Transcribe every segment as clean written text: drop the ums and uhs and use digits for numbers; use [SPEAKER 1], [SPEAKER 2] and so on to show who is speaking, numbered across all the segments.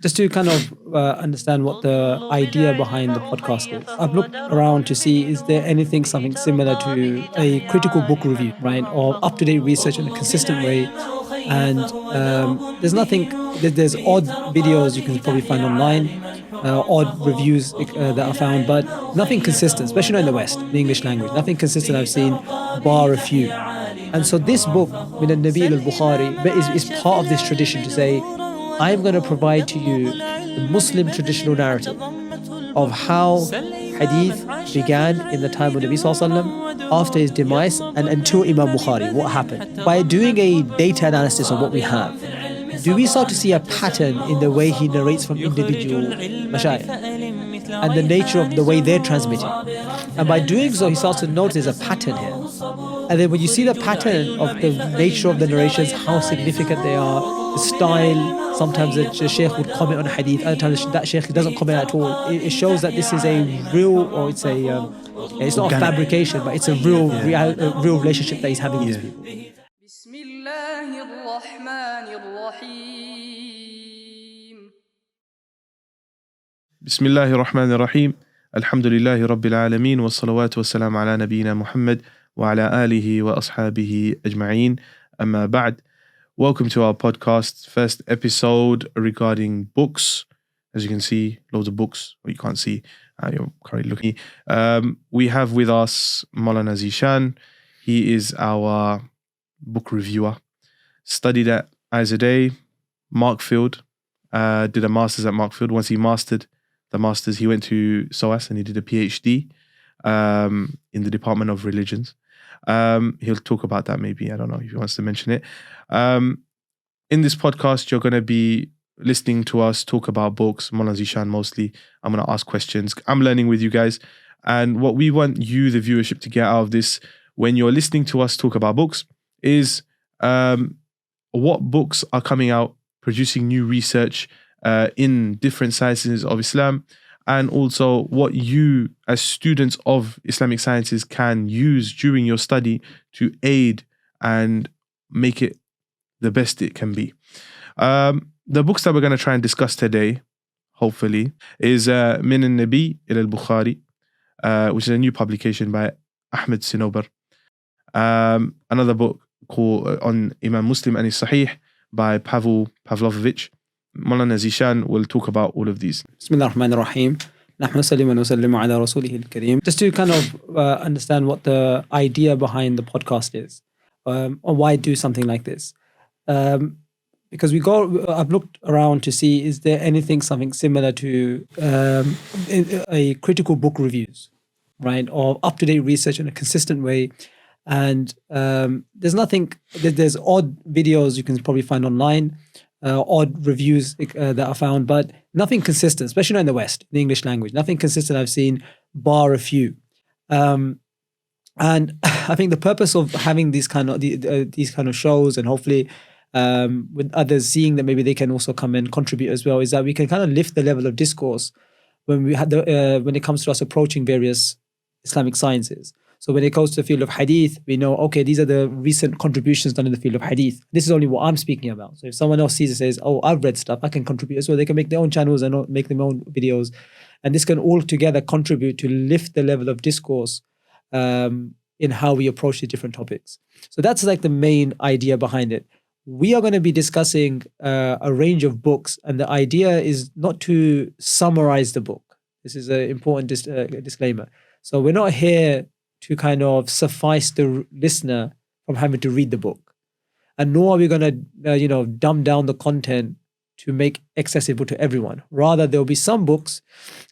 [SPEAKER 1] Just to kind of understand what the idea behind the podcast is, I've looked around to see is there something similar to a critical book review, right, or up-to-date research in a consistent way. And there's nothing. There's odd videos you can probably find online, odd reviews that are found, but nothing consistent, especially not in the West, in the English language. Nothing consistent I've seen, bar a few. And so this book, من النبي البخاري, is part of this tradition to say, I'm going to provide to you the Muslim traditional narrative of how Hadith began in the time of Nabi Sallallahu Alaihi Wasallam, after his demise, and until Imam Bukhari, what happened. By doing a data analysis of what we have, do we start to see a pattern in the way he narrates from individual mashayikh and the nature of the way they're transmitting? And by doing so, he starts to notice there's a pattern here. And then when you see the pattern of the nature of the narrations, how significant they are, the style, sometimes the sheikh would comment on a hadith, other times that sheikh doesn't comment at all. It shows that this is a real, or it's not a fabrication, but it's a real relationship that he's having with these people.
[SPEAKER 2] بسم الله الرحمن الرحيم الحمد لله رب العالمين والصلوات والسلام على نبينا محمد وعلى آله وأصحابه أجمعين أما بعد. Welcome to our podcast, first episode regarding books. As you can see, loads of books. Well, you can't see, you're currently looking. We have with us Maulana Zishan. He is our book reviewer. Studied at Azadeh, Markfield, did a master's at Markfield. Once he mastered the masters, he went to SOAS and he did a PhD in the Department of Religions. He'll talk about that maybe, I don't know if he wants to mention it. In this podcast, you're going to be listening to us talk about books, Maulana Zishan mostly. I'm going to ask questions. I'm learning with you guys. And what we want you, the viewership, to get out of this when you're listening to us talk about books is what books are coming out, producing new research in different sciences of Islam, and also what you as students of Islamic sciences can use during your study to aid and make it the best it can be. The books that we're going to try and discuss today, hopefully, is من النبي إلى البخاري, which is a new publication by Ahmed Sanobar. Another book called on Imam Muslim and his Sahih by Pavel Pavlovitch. Maulana Zishan will talk about all of these.
[SPEAKER 1] Bismillah ar-Rahman ar-Rahim. Just to kind of understand what the idea behind the podcast is, or why do something like this. Because I've looked around to see is there something similar to a critical book reviews, right, or up-to-date research in a consistent way. And there's odd videos you can probably find online, odd reviews that are found, but nothing consistent, especially not in the West, in the English language. Nothing consistent I've seen, bar a few. And I think the purpose of having these kind of shows, and hopefully with others seeing that maybe they can also come and contribute as well, is that we can kind of lift the level of discourse when it comes to us approaching various Islamic sciences. So when it goes to the field of Hadith, we know, okay, these are the recent contributions done in the field of Hadith. This is only what I'm speaking about. So if someone else sees it, says, oh, I've read stuff, I can contribute as well. They can make their own channels and make their own videos. And this can all together contribute to lift the level of discourse in how we approach the different topics. So that's like the main idea behind it. We are going to be discussing a range of books, and the idea is not to summarize the book. This is an important disclaimer. So we're not here to kind of suffice the listener from having to read the book. And nor are we going to, dumb down the content to make accessible to everyone. Rather, there'll be some books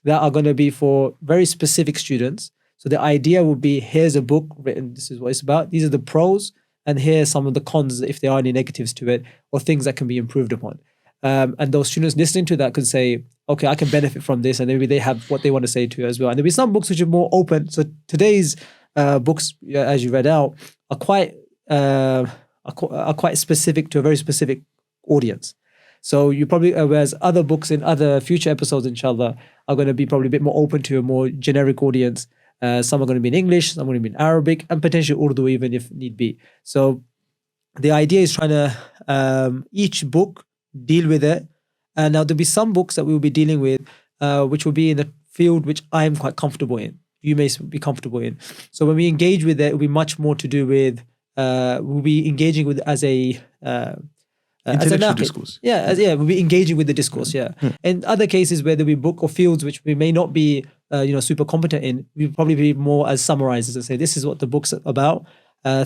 [SPEAKER 1] that are going to be for very specific students. So the idea would be, here's a book written, this is what it's about, these are the pros, and here's some of the cons, if there are any negatives to it, or things that can be improved upon. And those students listening to that could say, okay, I can benefit from this, and maybe they have what they want to say to it as well. And there'll be some books which are more open. So today's books, as you read out, are quite specific to a very specific audience. So you probably, whereas other books in other future episodes, inshallah, are going to be probably a bit more open to a more generic audience. Some are going to be in English, some are going to be in Arabic, and potentially Urdu even if need be. So the idea is trying to each book deal with it Now there'll be some books that we will be dealing with, which will be in the field which I am quite comfortable in. You may be comfortable in. So when we engage with it, it'll be much more to do with, we'll be engaging with as a
[SPEAKER 2] Intellectual discourse.
[SPEAKER 1] We'll be engaging with the discourse. In other cases where there'll be book or fields which we may not be, super competent in, we'll probably be more as summarizers and say, this is what the book's about,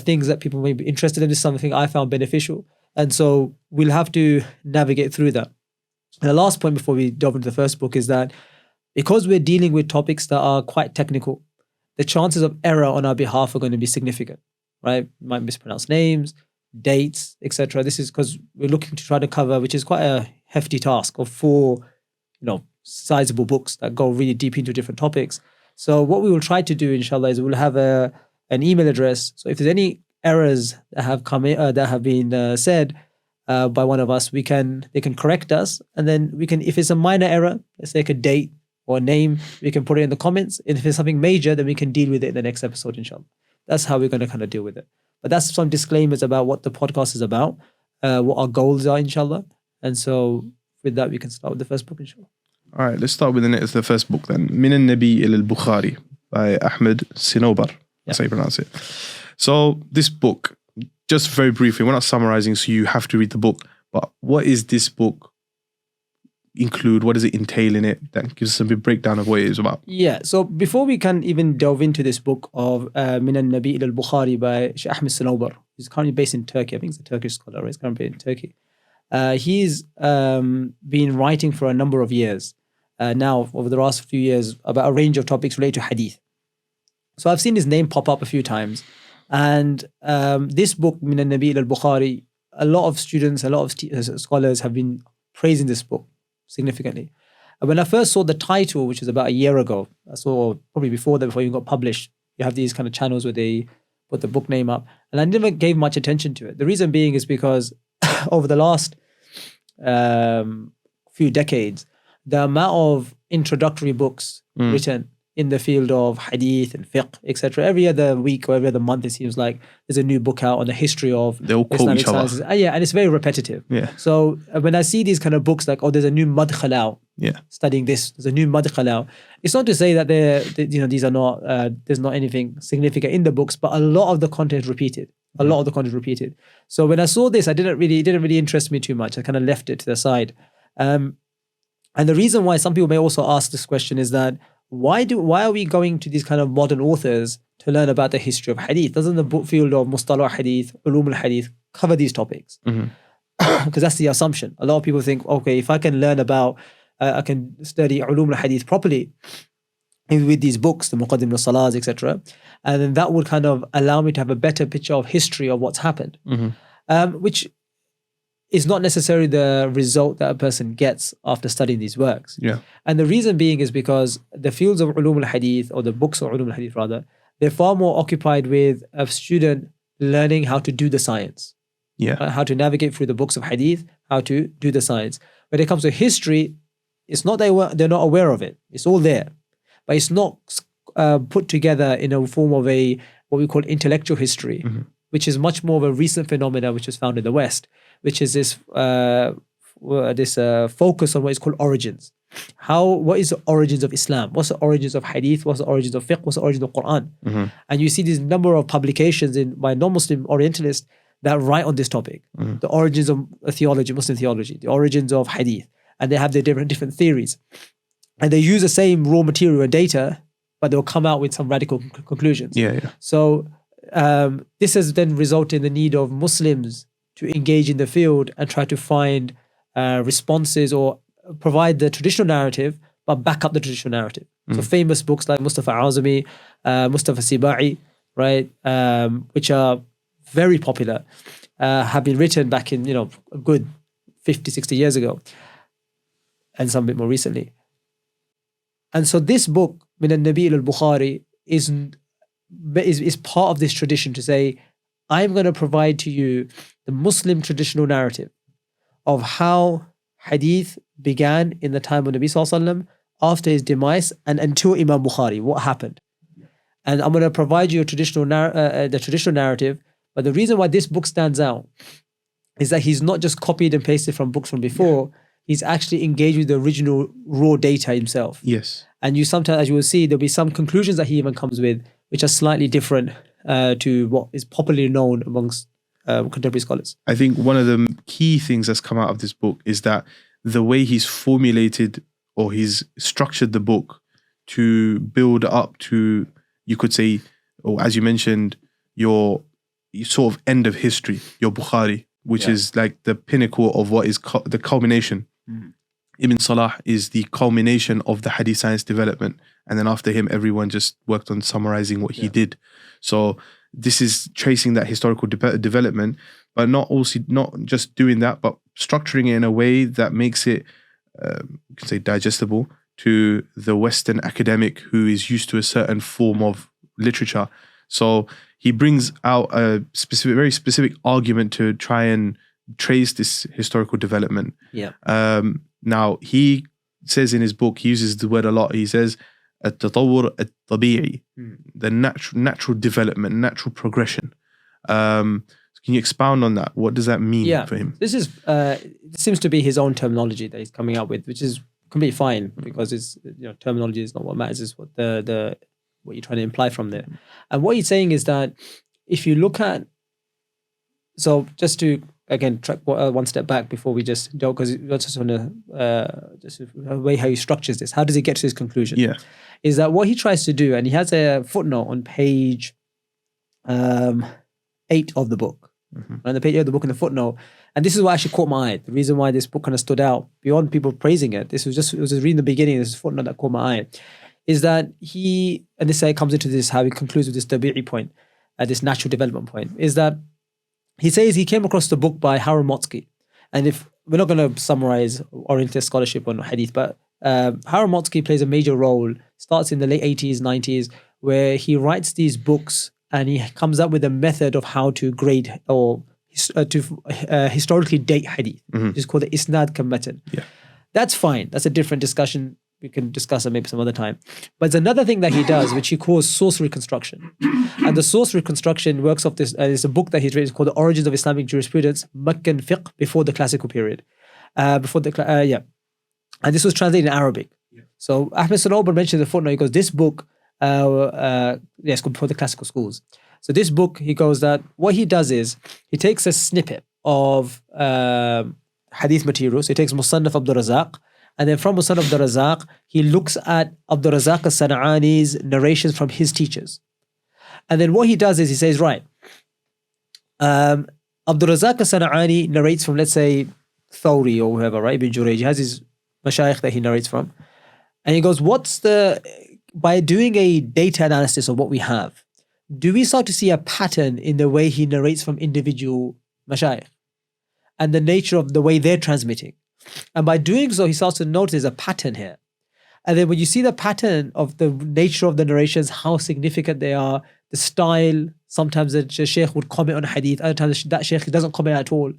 [SPEAKER 1] things that people may be interested in. This is something I found beneficial. And so we'll have to navigate through that. And the last point before we delve into the first book is that because we're dealing with topics that are quite technical, the chances of error on our behalf are going to be significant, right? We might mispronounce names, dates, etc. This is because we're looking to try to cover, which is quite a hefty task of 4, sizable books that go really deep into different topics. So what we will try to do, inshallah, is we'll have an email address. So if there's any errors that have come in, that have been said by one of us, they can correct us, and then we can, if it's a minor error, let's say like a date or a name, we can put it in the comments. And if it's something major, then we can deal with it in the next episode, inshallah. That's how we're going to kind of deal with it. But that's some disclaimers about what the podcast is about, what our goals are, inshallah. And so with that, we can start with the first book, inshallah.
[SPEAKER 2] All right, let's start with the first book then. من النبي إلى البخاري by Ahmed Sanobar. That's how you pronounce it. So this book, just very briefly, we're not summarizing, so you have to read the book. But what is this book include? What does it entail in it? That gives us a bit breakdown of what it is about.
[SPEAKER 1] Yeah, so before we can even delve into this book of من النبي إلى البخاري by Sh Ahmed Sanobar, he's currently based in Turkey. I think he's a Turkish scholar, right? He's currently in Turkey. He's been writing for a number of years now, over the last few years, about a range of topics related to hadith. So I've seen his name pop up a few times. And this book, من النبي إلى البخاري, a lot of students, a lot of scholars have been praising this book significantly. When I first saw the title, which was about a year ago, I saw probably before that, before it got published, you have these kind of channels where they put the book name up, and I never gave much attention to it. The reason being is because over the last few decades, the amount of introductory books written in the field of hadith and fiqh, etc. Every other week or every other month, it seems like there's a new book out on the history of Islamic sciences. Yeah, and it's very repetitive.
[SPEAKER 2] Yeah.
[SPEAKER 1] So when I see these kind of books like, there's a new madkhal out, studying this, there's a new madkhal out. It's not to say that these are not, there's not anything significant in the books, but a lot of the content is repeated. A lot of the content is repeated. So when I saw this, it didn't really interest me too much. I kind of left it to the side. And the reason why some people may also ask this question is that why are we going to these kind of modern authors to learn about the history of hadith? Doesn't the book field of mustalah hadith, ulum al-hadith cover these topics? Because that's the assumption. A lot of people think, okay, if I can learn about, I can study ulum al-hadith properly with these books, the muqaddim al-salaz, etc., and then that would kind of allow me to have a better picture of history of what's happened, which is not necessarily the result that a person gets after studying these works.
[SPEAKER 2] Yeah.
[SPEAKER 1] And the reason being is because the fields of ulum al-hadith, or the books of ulum al-hadith rather, they're far more occupied with a student learning how to do the science.
[SPEAKER 2] Yeah.
[SPEAKER 1] How to navigate through the books of hadith, how to do the science. When it comes to history, it's not they're not aware of it. It's all there. But it's not put together in a form of what we call intellectual history, which is much more of a recent phenomena which is found in the West, which is this focus on what is called origins. What is the origins of Islam? What's the origins of hadith? What's the origins of fiqh? What's the origins of Quran? And you see these number of publications by non-Muslim Orientalists that write on this topic. The origins of theology, Muslim theology, the origins of hadith. And they have their different theories. And they use the same raw material and data, but they'll come out with some radical conclusions. So this has then resulted in the need of Muslims to engage in the field and try to find responses or provide the traditional narrative, but back up the traditional narrative. So famous books like Mustafa Azami, Mustafa Sibai, right, which are very popular, have been written back in, a good 50, 60 years ago, and some bit more recently. And so this book, من النبي إلى البخاري, is part of this tradition to say, I'm going to provide to you the Muslim traditional narrative of how hadith began in the time of Nabi Sallallahu Alaihi Wasallam, after his demise and until Imam Bukhari, what happened. And I'm going to provide you the traditional narrative. But the reason why this book stands out is that he's not just copied and pasted from books from before. he's actually engaged with the original raw data himself.
[SPEAKER 2] Yes.
[SPEAKER 1] And you sometimes, as you will see, there'll be some conclusions that he even comes with, which are slightly different to what is popularly known amongst contemporary scholars.
[SPEAKER 2] I think one of the key things that's come out of this book is that the way he's formulated or he's structured the book to build up to, you could say, or as you mentioned, your sort of end of history, your Bukhari, which is like the pinnacle of what is the culmination. Ibn Salah is the culmination of the hadith science development. And then after him, everyone just worked on summarizing what he did. So this is tracing that historical development, but not just doing that, but structuring it in a way that makes it, you can say, digestible to the Western academic who is used to a certain form of literature. So he brings out a very specific argument to try and trace this historical development. Now, he says in his book, he uses the word a lot. He says, التطور الطبيعي, the natural development, natural progression. Can you expound on that? What does that mean for him?
[SPEAKER 1] This is seems to be his own terminology that he's coming up with, which is completely fine because it's terminology is not what matters. It's what what you're trying to imply from there. And what he's saying is that if you look at, so just to again track one step back before we just go, because we just want to just the way how he structures this. How does he get to his conclusion? Is that what he tries to do? And he has a footnote on page 8 of the book. On the page 8 of the book in the footnote, and this is what actually caught my eye. The reason why this book kind of stood out beyond people praising it, it was just reading the beginning. This footnote that caught my eye is that he, and this comes into this how he concludes with this tabi'i point, this natural development point, is that he says he came across the book by Harun Motzki. And if we're not going to summarize Orientalist scholarship on hadith, but Harun Motzki plays a major role, starts in the late 80s, 90s, where he writes these books and he comes up with a method of how to grade or to historically date hadith, which is called the Isnad Kamatan. That's fine. That's a different discussion. We can discuss it maybe some other time. But there's another thing that he does, which he calls source reconstruction. And the source reconstruction works off this, it's a book that he's written, it's called The Origins of Islamic Jurisprudence, Meccan Fiqh, before the classical period. And this was translated in Arabic. So Ahmed Sanobar mentioned in the footnote, he goes, this book, it's called Before the Classical Schools. So this book, he goes that what he does is, he takes a snippet of hadith material. So he takes Musannaf Abdul Razak, and then from Musannaf Abdul Razak, he looks at Abdul Razak al-San'ani's narrations from his teachers. And then what he does is he says, right, Abdul Razak al-San'ani narrates from, let's say, Thawri or whoever, right? Ibn Jurayj. He has his mashayikh that he narrates from. And he goes, by doing a data analysis of what we have, do we start to see a pattern in the way he narrates from individual mashayikh and the nature of the way they're transmitting? And by doing so, he starts to notice there's a pattern here. And then when you see the pattern of the nature of the narrations, how significant they are, the style, sometimes the sheikh would comment on hadith, other times that sheikh doesn't comment at all.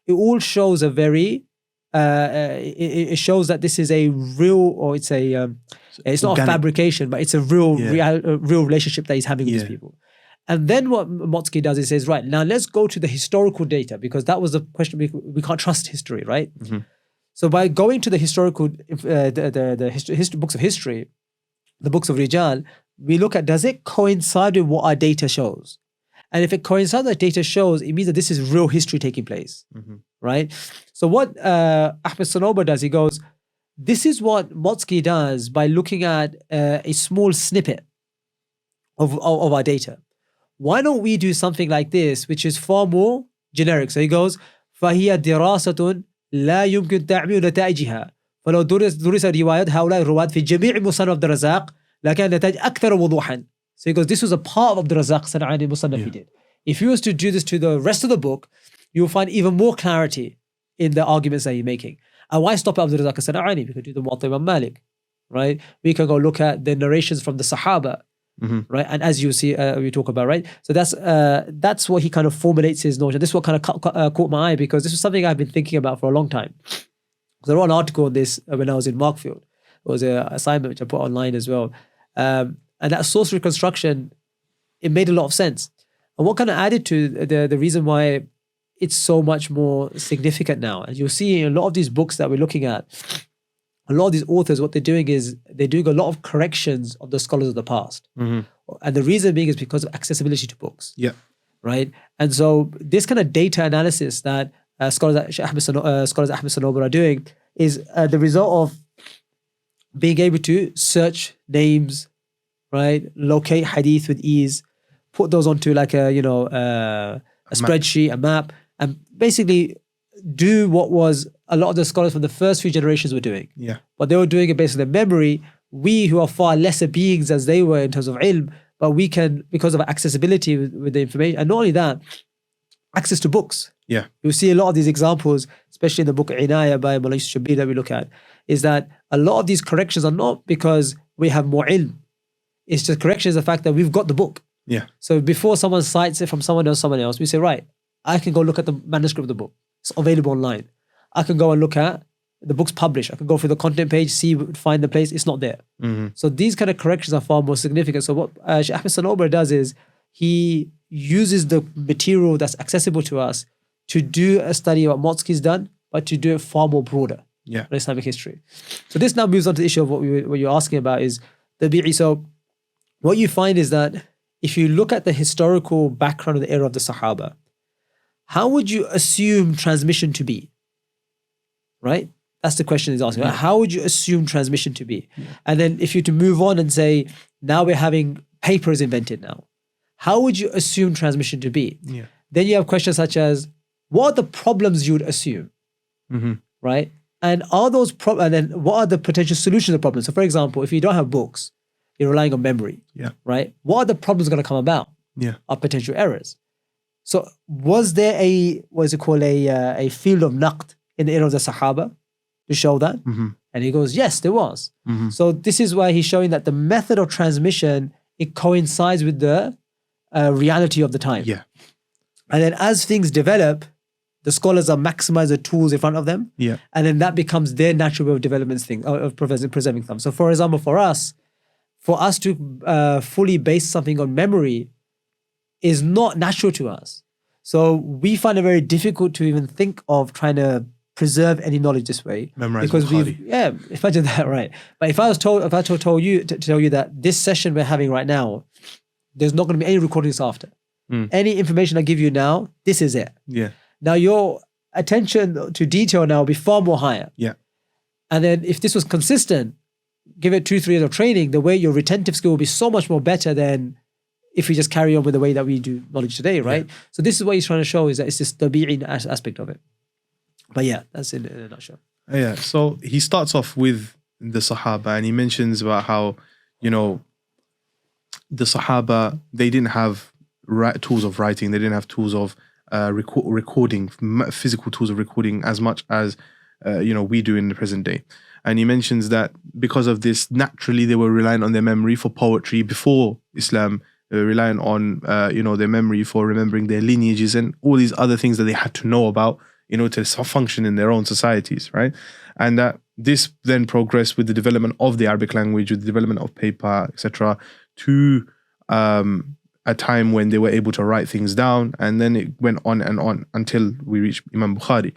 [SPEAKER 1] It all shows a very, it shows that this is a real, or it's not a fabrication, but it's a real relationship that he's having with these people. And then what Motzki does is says, right, now let's go to the historical data, because that was the question. We can't trust history, right? So by going to the historical, books of history, the books of Rijal, we look at, does it coincide with what our data shows? And if it coincides with data shows, it means that this is real history taking place, right? So what Ahmed Sanobar does, he goes, this is what Motzki does by looking at a small snippet of our data. Why don't we do something like this, which is far more generic? So he goes, فَهِيَ دِرَاسَةٌ لا يمكن تعميم نتائجها فلو درس روايات هؤلاء الرواة في جميع مصنف عبد الرزاق لكان النتائج أكثر وضوحا. So he goes, this was a part of Abdul Razak San'ani Musannaf he did. If you was to do this to the rest of the book, you'll find even more clarity in the arguments that you're making. And why stop at Abdul Razak San'ani? We could do the Muwatta Imam Malik, right? We can go look at the narrations from the Sahaba, right? And as you see, we talk about, right? So that's what he kind of formulates his notion. This is what kind of caught my eye, because this was something I've been thinking about for a long time. I wrote an article on this when I was in Markfield. It was an assignment which I put online as well. And that source reconstruction, it made a lot of sense. And what kind of added to the reason why it's so much more significant now. And you'll see in a lot of these books that we're looking at, a lot of these authors, what they're doing is they're doing a lot of corrections of the scholars of the past. And the reason being is because of accessibility to books.
[SPEAKER 2] Yeah.
[SPEAKER 1] Right. And so this kind of data analysis that scholars like Sh Ahmed Sanobar are doing is the result of being able to search names, right? Locate hadith with ease, put those onto like a spreadsheet, a map, and basically do what was a lot of the scholars from the first few generations were doing.
[SPEAKER 2] Yeah.
[SPEAKER 1] But they were doing it based on their memory. We who are far lesser beings as they were in terms of ilm, but we can, because of accessibility with the information, and not only that, access to books.
[SPEAKER 2] Yeah.
[SPEAKER 1] You'll see a lot of these examples, especially in the book Inaya by Mullah Shabir that we look at, is that a lot of these corrections are not because we have more ilm. It's just correction is the fact that we've got the book.
[SPEAKER 2] Yeah.
[SPEAKER 1] So before someone cites it from someone else, we say, right, I can go look at the manuscript of the book. It's available online. I can go and look at the book's published. I can go through the content page, find the place. It's not there. So these kind of corrections are far more significant. So what Sh Ahmed Sanobar does is he uses the material that's accessible to us to do a study of what Motzki's done, but to do it far more broader.
[SPEAKER 2] Yeah.
[SPEAKER 1] In Islamic history. So this now moves on to the issue of what you're asking about is the bi'i. So what you find is that if you look at the historical background of the era of the Sahaba, how would you assume transmission to be? Right? That's the question he's asking. Right? How would you assume transmission to be? And then if you to move on and say, now we're having papers invented now, how would you assume transmission to be?
[SPEAKER 2] Yeah.
[SPEAKER 1] Then you have questions such as, what are the problems you would assume? Right? And are those and then what are the potential solutions to the problems? So for example, if you don't have books, you're relying on memory.
[SPEAKER 2] Yeah.
[SPEAKER 1] Right? What are the problems going to come about?
[SPEAKER 2] Yeah.
[SPEAKER 1] Are potential errors. So was there a field of naqd in the era of the Sahaba to show that? And he goes, yes, there was. So this is why he's showing that the method of transmission, it coincides with the reality of the time.
[SPEAKER 2] Yeah.
[SPEAKER 1] And then as things develop, the scholars are maximize the tools in front of them.
[SPEAKER 2] Yeah.
[SPEAKER 1] And then that becomes their natural way of development thing, of preserving them. So for example, for us to fully base something on memory is not natural to us. So we find it very difficult to even think of trying to preserve any knowledge this way.
[SPEAKER 2] Memorize
[SPEAKER 1] because
[SPEAKER 2] Bukhari.
[SPEAKER 1] imagine that, right? But if I told you that this session we're having right now, there's not going to be any recordings after. Any information I give you now, this is it.
[SPEAKER 2] Yeah.
[SPEAKER 1] Now your attention to detail now will be far more higher.
[SPEAKER 2] Yeah.
[SPEAKER 1] And then if this was consistent, give it 2-3 years of training, the way your retentive skill will be so much more better than if we just carry on with the way that we do knowledge today, right? Yeah. So this is what he's trying to show, is that it's this tabi'i aspect of it. But yeah, that's in a nutshell.
[SPEAKER 2] Yeah. So he starts off with the Sahaba and he mentions about how, the Sahaba, they didn't have tools of writing. They didn't have tools of recording, physical tools of recording as much as, we do in the present day. And he mentions that because of this, naturally they were relying on their memory for poetry before Islam. They were relying on, their memory for remembering their lineages and all these other things that they had to know about, to function in their own societies, right? And that this then progressed with the development of the Arabic language, with the development of paper, etc., to a time when they were able to write things down, and then it went on and on until we reached Imam Bukhari.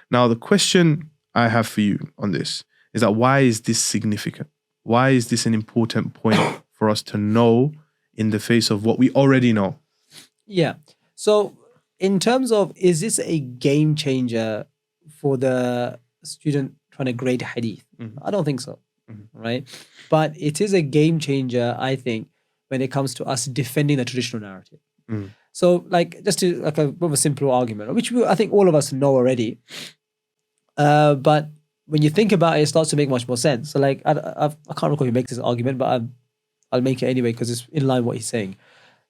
[SPEAKER 2] Now, the question I have for you on this is that why is this significant? Why is this an important point for us to know in the face of what we already know?
[SPEAKER 1] Yeah. So in terms of, is this a game changer for the student trying to grade hadith? I don't think so, right? But it is a game changer, I think, when it comes to us defending the traditional narrative. So just to a bit of a simple argument, which I think all of us know already, but when you think about it, it starts to make much more sense. So I can't recall who makes this argument, but I'll make it anyway because it's in line with what he's saying.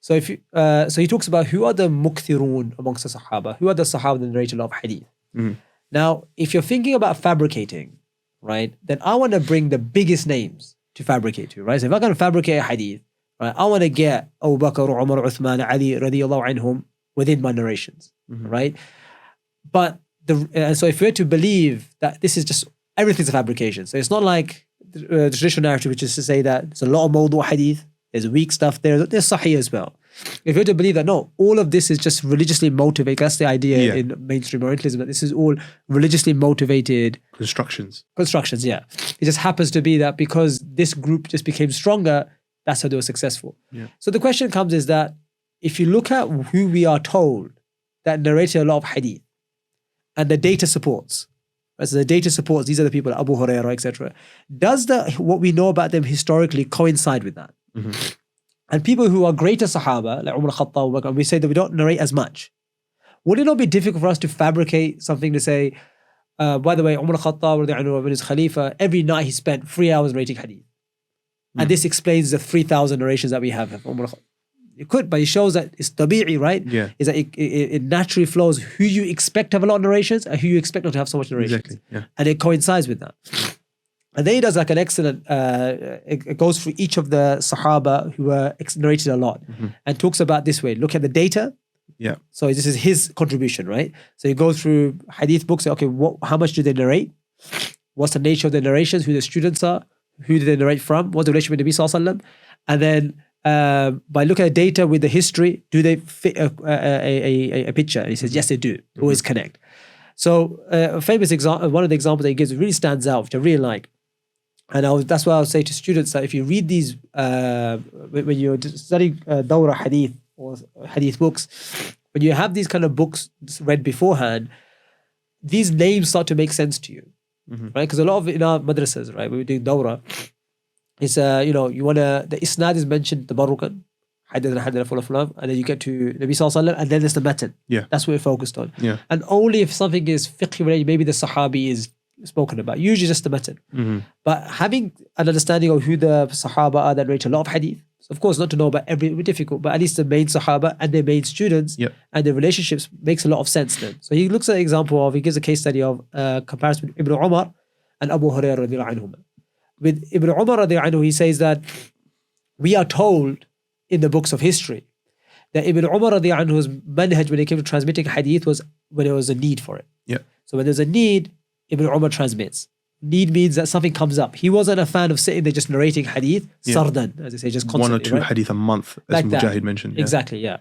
[SPEAKER 1] So so he talks about who are the mukthirun amongst the Sahaba, who are the Sahaba that narrate a lot of hadith. Now, if you're thinking about fabricating, right, then I want to bring the biggest names to fabricate to, right? So if I'm going to fabricate a hadith, right, I want to get Abu Bakr, Umar, Uthman, Ali, radiyallahu anhum within my narrations, right? But so if we're to believe that this is just, everything's a fabrication. So it's not like the traditional narrative, which is to say that there's a lot of mawdu' hadith, there's weak stuff there, there's sahih as well. If you're to believe that, no, all of this is just religiously motivated, that's the idea in mainstream Orientalism, that this is all religiously motivated
[SPEAKER 2] Constructions,
[SPEAKER 1] yeah. It just happens to be that because this group just became stronger, that's how they were successful.
[SPEAKER 2] Yeah.
[SPEAKER 1] So the question comes is that if you look at who we are told that narrated a lot of hadith, and the data supports, right? So the data supports, these are the people like Abu Hurairah, etc. Does what we know about them historically coincide with that? And people who are greater Sahaba, like Umar al-Khattab, we say that we don't narrate as much. Would it not be difficult for us to fabricate something to say, by the way, Umar al-Khattab, when he's Khalifa, every night he spent 3 hours narrating hadith. And this explains the 3,000 narrations that we have of Umar al-Khattab. It could, but it shows that it's tabi'i, right?
[SPEAKER 2] Yeah.
[SPEAKER 1] Is that it naturally flows who you expect to have a lot of narrations and who you expect not to have so much narrations.
[SPEAKER 2] Exactly. Yeah.
[SPEAKER 1] And it coincides with that. And then he does like an excellent, it goes through each of the Sahaba who were narrated a lot and talks about this way. Look at the data.
[SPEAKER 2] Yeah.
[SPEAKER 1] So this is his contribution, right? So you go through hadith books, say, okay, how much do they narrate? What's the nature of the narrations? Who the students are? Who do they narrate from? What's the relationship with the Nabi Sallallahu Alaihi Wasallam? And then by looking at data with the history, do they fit a picture? And he says, yes, they do. Always connect. So a famous example, one of the examples that he gives really stands out, which I really like. And that's why I would say to students that if you read these, when you're studying Dawra Hadith or Hadith books, when you have these kind of books read beforehand, these names start to make sense to you, right? Because a lot of in our madrasas, right, when we're doing Dawra, it's you want to, the isnad is mentioned tabarrukan, hadith fulan, and then you get to Nabi Sallallahu Alaihi Wasallam, and then there's the matan.
[SPEAKER 2] Yeah.
[SPEAKER 1] That's what we're focused on.
[SPEAKER 2] Yeah.
[SPEAKER 1] And only if something is fiqh related, maybe the Sahabi is spoken about, usually just the matan. But having an understanding of who the Sahaba are that narrate a lot of hadith, so of course not to know about every, difficult, but at least the main Sahaba and their main students and their relationships makes a lot of sense then. So he looks at an example of, he gives a case study of comparison with Ibn Umar and Abu Hurairah radiallahu anhuma. With Ibn Umar radiallahu anhu, he says that we are told in the books of history that Ibn Umar radiallahu anhu's manhaj when it came to transmitting hadith was when there was a need for it.
[SPEAKER 2] Yeah.
[SPEAKER 1] So when there's a need, Ibn Umar transmits. Need means that something comes up. He wasn't a fan of sitting there just narrating hadith, sardan, as they say, just constantly.
[SPEAKER 2] 1 or 2
[SPEAKER 1] right?
[SPEAKER 2] hadith a month, as
[SPEAKER 1] Like
[SPEAKER 2] Mujahid
[SPEAKER 1] that.
[SPEAKER 2] mentioned. Yeah.
[SPEAKER 1] Exactly, yeah.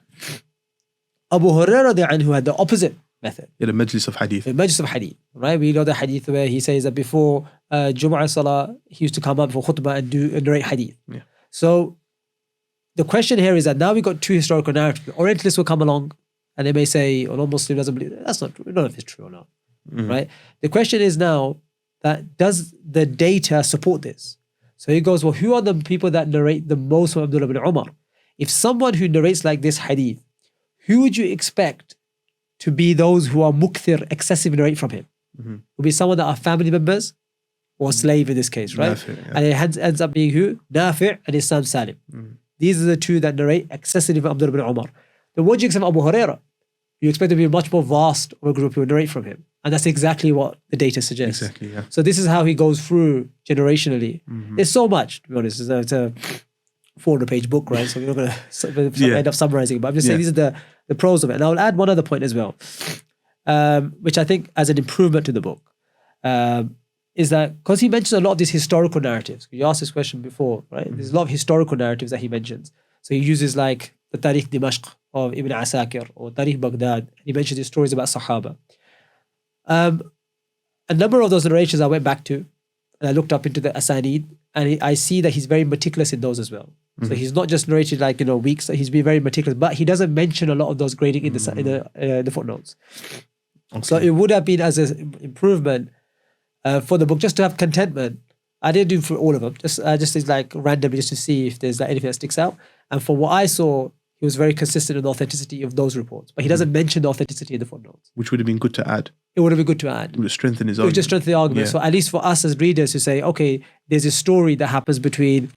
[SPEAKER 1] Abu Hurairah radiallahu anhu had the opposite method.
[SPEAKER 2] Yeah, the majlis of hadith.
[SPEAKER 1] The majlis of hadith, right? We know the hadith where he says that before Jum'ah Salah, he used to come up for khutbah and narrate hadith.
[SPEAKER 2] Yeah.
[SPEAKER 1] So the question here is that now we've got 2 historical narratives. Orientalists will come along and they may say, oh, no Muslim doesn't believe that. That's not true. None of it's true or not, right? The question is now that does the data support this? So he goes, well, who are the people that narrate the most from Abdullah bin Umar? If someone who narrates like this hadith, who would you expect to be those who are mukthir, excessive narrate from him? Would be someone that are family members or slave in this case, right?
[SPEAKER 2] Nafi', yeah.
[SPEAKER 1] And it ends up being who? Nafi' and Islam Salim. These are the 2 that narrate excessively from Abdullah bin Umar. Then what do you expect from Abu Hurairah? You expect to be much more vast of a group who narrate from him. And that's exactly what the data suggests.
[SPEAKER 2] Exactly, yeah.
[SPEAKER 1] So this is how he goes through generationally. There's so much, to be honest. It's a 400-page book, right? So we're not going to end up summarizing it. But I'm just saying these are the pros of it. And I'll add one other point as well, which I think as an improvement to the book, is that because he mentions a lot of these historical narratives. You asked this question before, right? There's a lot of historical narratives that he mentions. So he uses like the Tarikh Dimashq of Ibn Asakir or Tarikh Baghdad. He mentions these stories about Sahaba. A number of those narrations I went back to and I looked up into the Asanid and I see that he's very meticulous in those as well. So he's not just narrated like, weeks, he's been very meticulous, but he doesn't mention a lot of those grading in the footnotes. Okay. So it would have been as an improvement for the book just to have contentment. I didn't do for all of them, just is like randomly just to see if there's like anything that sticks out. And from what I saw, he was very consistent in the authenticity of those reports, but he doesn't mention the authenticity in the footnotes.
[SPEAKER 2] Which would have been good to add.
[SPEAKER 1] It would have been good to add.
[SPEAKER 2] It would have strengthened his
[SPEAKER 1] argument. It would just
[SPEAKER 2] argument.
[SPEAKER 1] strengthen the argument.
[SPEAKER 2] Yeah.
[SPEAKER 1] So at least for us as readers to say, okay, there's a story that happens between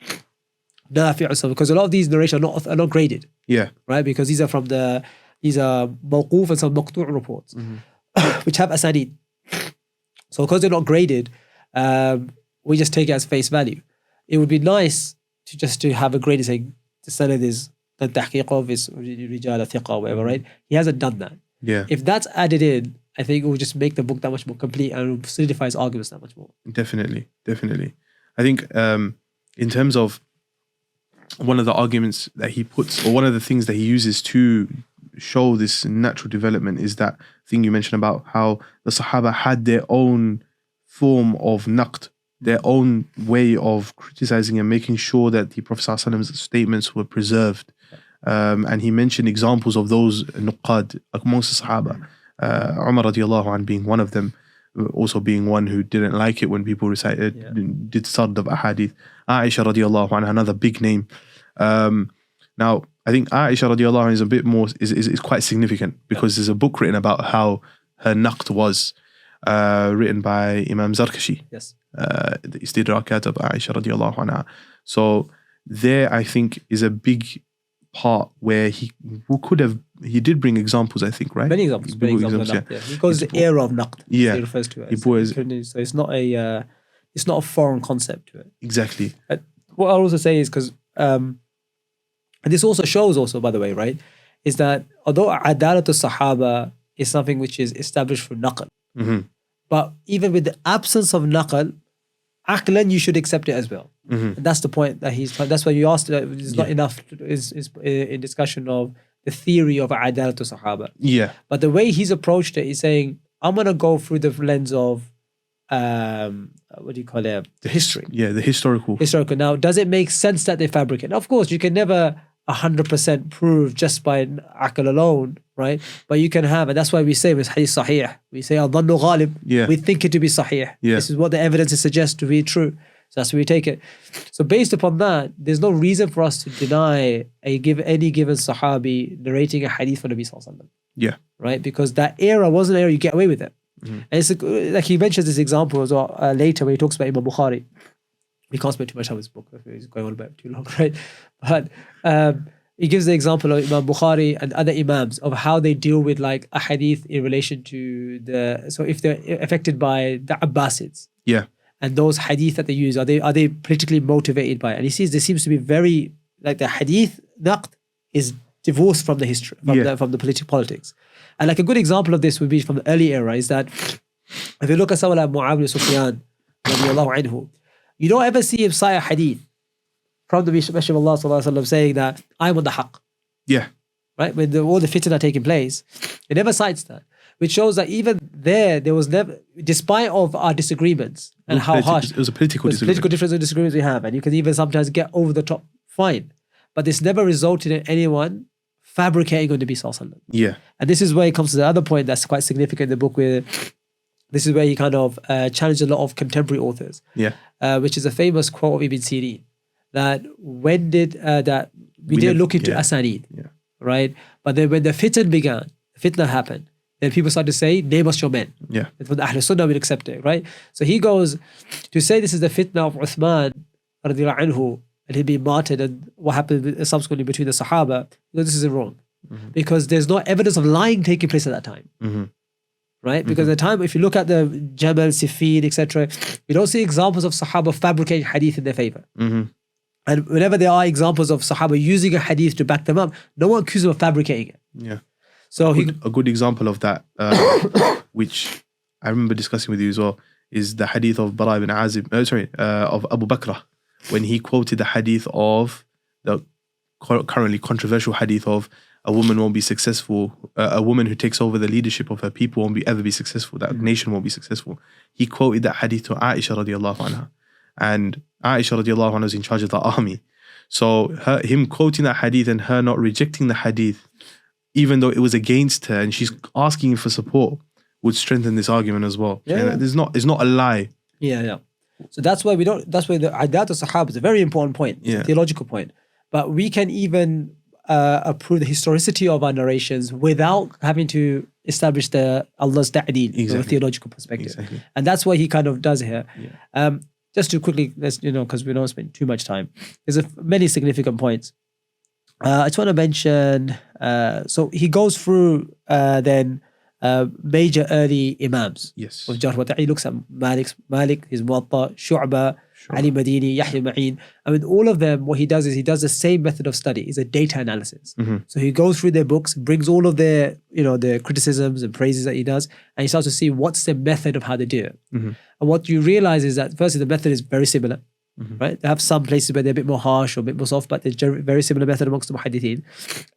[SPEAKER 1] Nafi' and because a lot of these narrations are not graded.
[SPEAKER 2] Yeah.
[SPEAKER 1] Right? Because these are mawquf and some maqtu' reports, which have asanid. So because they're not graded, we just take it as face value. It would be nice to have a grade saying the sanad is the tahqiq of is rijal thiqa or whatever, right? He hasn't done that.
[SPEAKER 2] Yeah.
[SPEAKER 1] If that's added in, I think it will just make the book that much more complete and it will solidify his arguments that much more.
[SPEAKER 2] Definitely. I think in terms of one of the arguments that he puts, or one of the things that he uses to show this natural development, is that thing you mentioned about how the Sahaba had their own form of naqd, their own way of criticizing and making sure that the Prophet ﷺ's statements were preserved. And he mentioned examples of those nuqad amongst the Sahaba. Umar radiallahu anh being one of them, also being one who didn't like it when people recited, did sard of ahadith. Aisha radiallahu anha, another big name. Now, I think Aisha radiallahu anha is a bit more, is quite significant, because there's a book written about how her naqd was, written by Imam Zarkashi.
[SPEAKER 1] Yes.
[SPEAKER 2] The Istidrakat of Aisha radiallahu anha. So there, I think, is a big part where he did bring examples, I think, right?
[SPEAKER 1] Many examples. Of naqd, yeah. He calls the era of naqd.
[SPEAKER 2] Yeah.
[SPEAKER 1] He refers to it.
[SPEAKER 2] So
[SPEAKER 1] it's not a foreign concept to it.
[SPEAKER 2] Exactly.
[SPEAKER 1] What I'll also say is, because and this also shows, by the way, right, is that although adalat al-sahaba is something which is established for naql, but even with the absence of naql, aqlan, you should accept it as well. And that's the point that that's why you asked, it's not enough is in discussion of the theory of adalat al-sahaba.
[SPEAKER 2] Yeah.
[SPEAKER 1] But the way he's approached it is saying, I'm going to go through the lens of what do you call it? The history.
[SPEAKER 2] Yeah, the historical.
[SPEAKER 1] Now, does it make sense that they fabricate? Of course, you can never 100% prove just by aql alone, right? But you can have, and that's why we say with hadith sahih, we say al-dhannu ghalib.
[SPEAKER 2] Yeah.
[SPEAKER 1] We think it to be sahih.
[SPEAKER 2] Yeah.
[SPEAKER 1] This is what the evidence suggests to be true. So that's where we take it. So based upon that, there's no reason for us to deny any given sahabi narrating a hadith from Nabi sallallahu alaihi wasallam.
[SPEAKER 2] Yeah.
[SPEAKER 1] Right? Because that era wasn't an era you get away with it. And it's like he mentions this example as well later when he talks about Imam Bukhari. We can't spend too much time on his book. It's going on about too long, right? But he gives the example of Imam Bukhari and other Imams of how they deal with like a hadith in relation to so if they're affected by the Abbasids.
[SPEAKER 2] Yeah.
[SPEAKER 1] And those hadith that they use, are they politically motivated by it? And he sees there seems to be very, like the hadith naqd is divorced from the history, from the political politics. And like a good example of this would be from the early era is that if you look at someone like Muawiyah Sufyan, radiallahu anhu, you don't ever see him cite a hadith from the Messenger of Allah sallallahu alaihi wasallam saying that I'm on the haqq.
[SPEAKER 2] Yeah.
[SPEAKER 1] Right? When all the fitna are taking place, he never cites that. Which shows that even there was never, despite of our disagreements and how harsh.
[SPEAKER 2] It was a political disagreement.
[SPEAKER 1] Political difference and disagreements we have. And you can even sometimes get over the top, fine. But this never resulted in anyone fabricating on Nabi sallallahu alaihi wasallam.
[SPEAKER 2] Yeah.
[SPEAKER 1] And this is where it comes to the other point that's quite significant in the book, where this is where he kind of challenged a lot of contemporary authors.
[SPEAKER 2] Yeah.
[SPEAKER 1] Which is a famous quote of Ibn Sirin, that when did that we didn't look into asanid, right? But then when the fitna happened, then people started to say, name us your men.
[SPEAKER 2] Yeah.
[SPEAKER 1] And for the Ahl Sunnah will accept it, right? So he goes to say this is the fitna of Uthman radiallahu anhu, and he'd be martyred, and what happened subsequently between the Sahaba, this is wrong. Because there's no evidence of lying taking place at that time. Right? Because at the time, if you look at the Jamal, Siffin, etc., you don't see examples of Sahaba fabricating hadith in their favor. And whenever there are examples of Sahaba using a hadith to back them up, no one accuses them of fabricating it.
[SPEAKER 2] Yeah.
[SPEAKER 1] So
[SPEAKER 2] a good example of that, which I remember discussing with you as well, is the hadith of Bara ibn Azib, of Abu Bakr, when he quoted the hadith of the currently controversial hadith of a woman won't be successful, a woman who takes over the leadership of her people won't ever be successful, that nation won't be successful. He quoted that hadith to Aisha radiallahu anha, and Aisha radiallahu anha was in charge of the army. So him quoting that hadith and her not rejecting the hadith, even though it was against her and she's asking him for support, would strengthen this argument as well.
[SPEAKER 1] Yeah.
[SPEAKER 2] And it's not a lie.
[SPEAKER 1] Yeah. So that's why the Adat al-Sahaba is a very important point, a theological point. But we can even approve the historicity of our narrations without having to establish Allah's ta'deel from a theological perspective.
[SPEAKER 2] Exactly.
[SPEAKER 1] And that's what he kind of does here. Just to quickly, because we don't spend too much time, there's many significant points. I just want to mention, so he goes through then major early imams.
[SPEAKER 2] Yes.
[SPEAKER 1] Of Jarh wa Ta'deel. He looks at Malik, his Muwatta, Shu'ba, Ali Madini, Yahya Ma'in. I mean, all of them, what he does is he does the same method of study. It's a data analysis. So he goes through their books, brings all of their, their criticisms and praises that he does, and he starts to see what's the method of how they do it. And what you realize is that firstly, the method is very similar. right? They have some places where they're a bit more harsh or a bit more soft, but there's very similar method amongst the muhaddithin.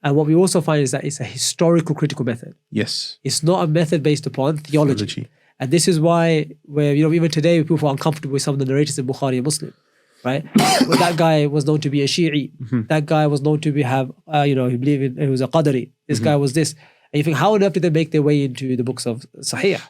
[SPEAKER 1] And what we also find is that it's a historical critical method.
[SPEAKER 2] Yes.
[SPEAKER 1] It's not a method based upon theology. And this is why, where even today people are uncomfortable with some of the narrators in Bukhari and Muslim, right? Well, that guy was known to be a Shi'i. That guy was known to have, he believed he was a Qadari. This guy was this. And you think, how on earth did they make their way into the books of Sahih,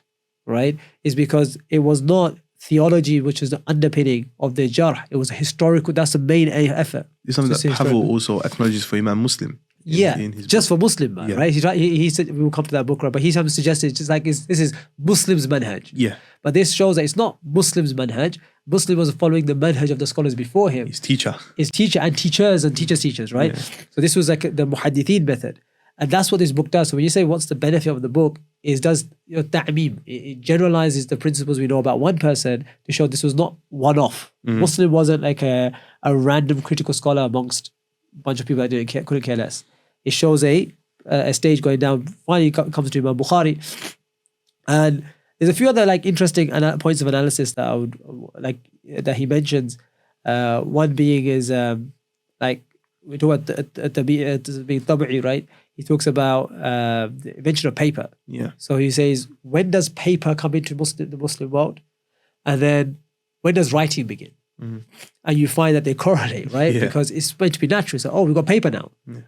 [SPEAKER 1] right? Is because it was not theology which is the underpinning of their jarh. It was a historical, that's the main effort.
[SPEAKER 2] It's something that Pavel also acknowledges for Imam Muslim.
[SPEAKER 1] In his just book. For Muslim, man, right? He said, we will come to that book, right? But he's suggested it's just like, this is Muslims' manhaj.
[SPEAKER 2] Yeah.
[SPEAKER 1] But this shows that it's not Muslims' manhaj. Muslim was following the manhaj of the scholars before him.
[SPEAKER 2] His teacher
[SPEAKER 1] and teachers and teachers, right? Yeah. So this was like the muhaddithin method. And that's what this book does. So when you say what's the benefit of the book, it does ta'meem. It generalizes the principles we know about one person to show this was not one-off. Muslim wasn't like a random critical scholar amongst a bunch of people that couldn't care less. It shows a stage going down. Finally, comes to Imam Bukhari, and there's a few other like interesting points of analysis that I would like that he mentions. One being is like we talk about being tabi'i, right? He talks about the invention of paper.
[SPEAKER 2] Yeah.
[SPEAKER 1] So he says, when does paper come into the Muslim world, and then when does writing begin? And you find that they correlate, right?
[SPEAKER 2] Yeah.
[SPEAKER 1] Because it's meant to be natural. So, we've got paper now.
[SPEAKER 2] Yeah.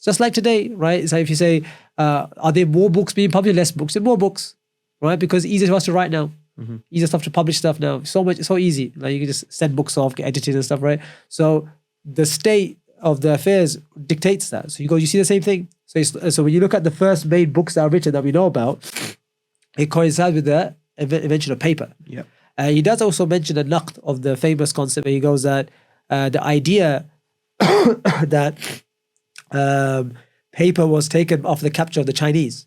[SPEAKER 1] Just like today, right? So if you say, are there more books being published, less books? There are more books, right? Because it's easier for us to write now. Easier stuff to publish stuff now. So easy. Like you can just send books off, get edited and stuff, right? So the state of the affairs dictates that. So you see the same thing. So when you look at the first main books that are written that we know about, it coincides with the invention of paper.
[SPEAKER 2] Yeah.
[SPEAKER 1] He does also mention a naqd of the famous concept where he goes that the idea that paper was taken off the capture of the Chinese.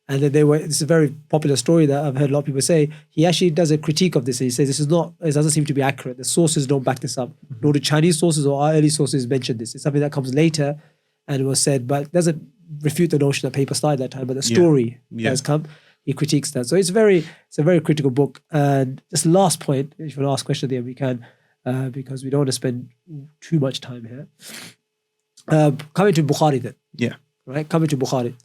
[SPEAKER 1] And then it's a very popular story that I've heard a lot of people say. He actually does a critique of this. And he says, it doesn't seem to be accurate. The sources don't back this up. Nor the Chinese sources or our early sources mention this. It's something that comes later and it was said, but it doesn't refute the notion that paper started that time, but the story has come. He critiques that. So it's a very critical book. And just last point, if you want to ask a question there, we can, because we don't want to spend too much time here. Coming to Bukhari then.
[SPEAKER 2] Yeah.
[SPEAKER 1] Right? Coming to Bukhari.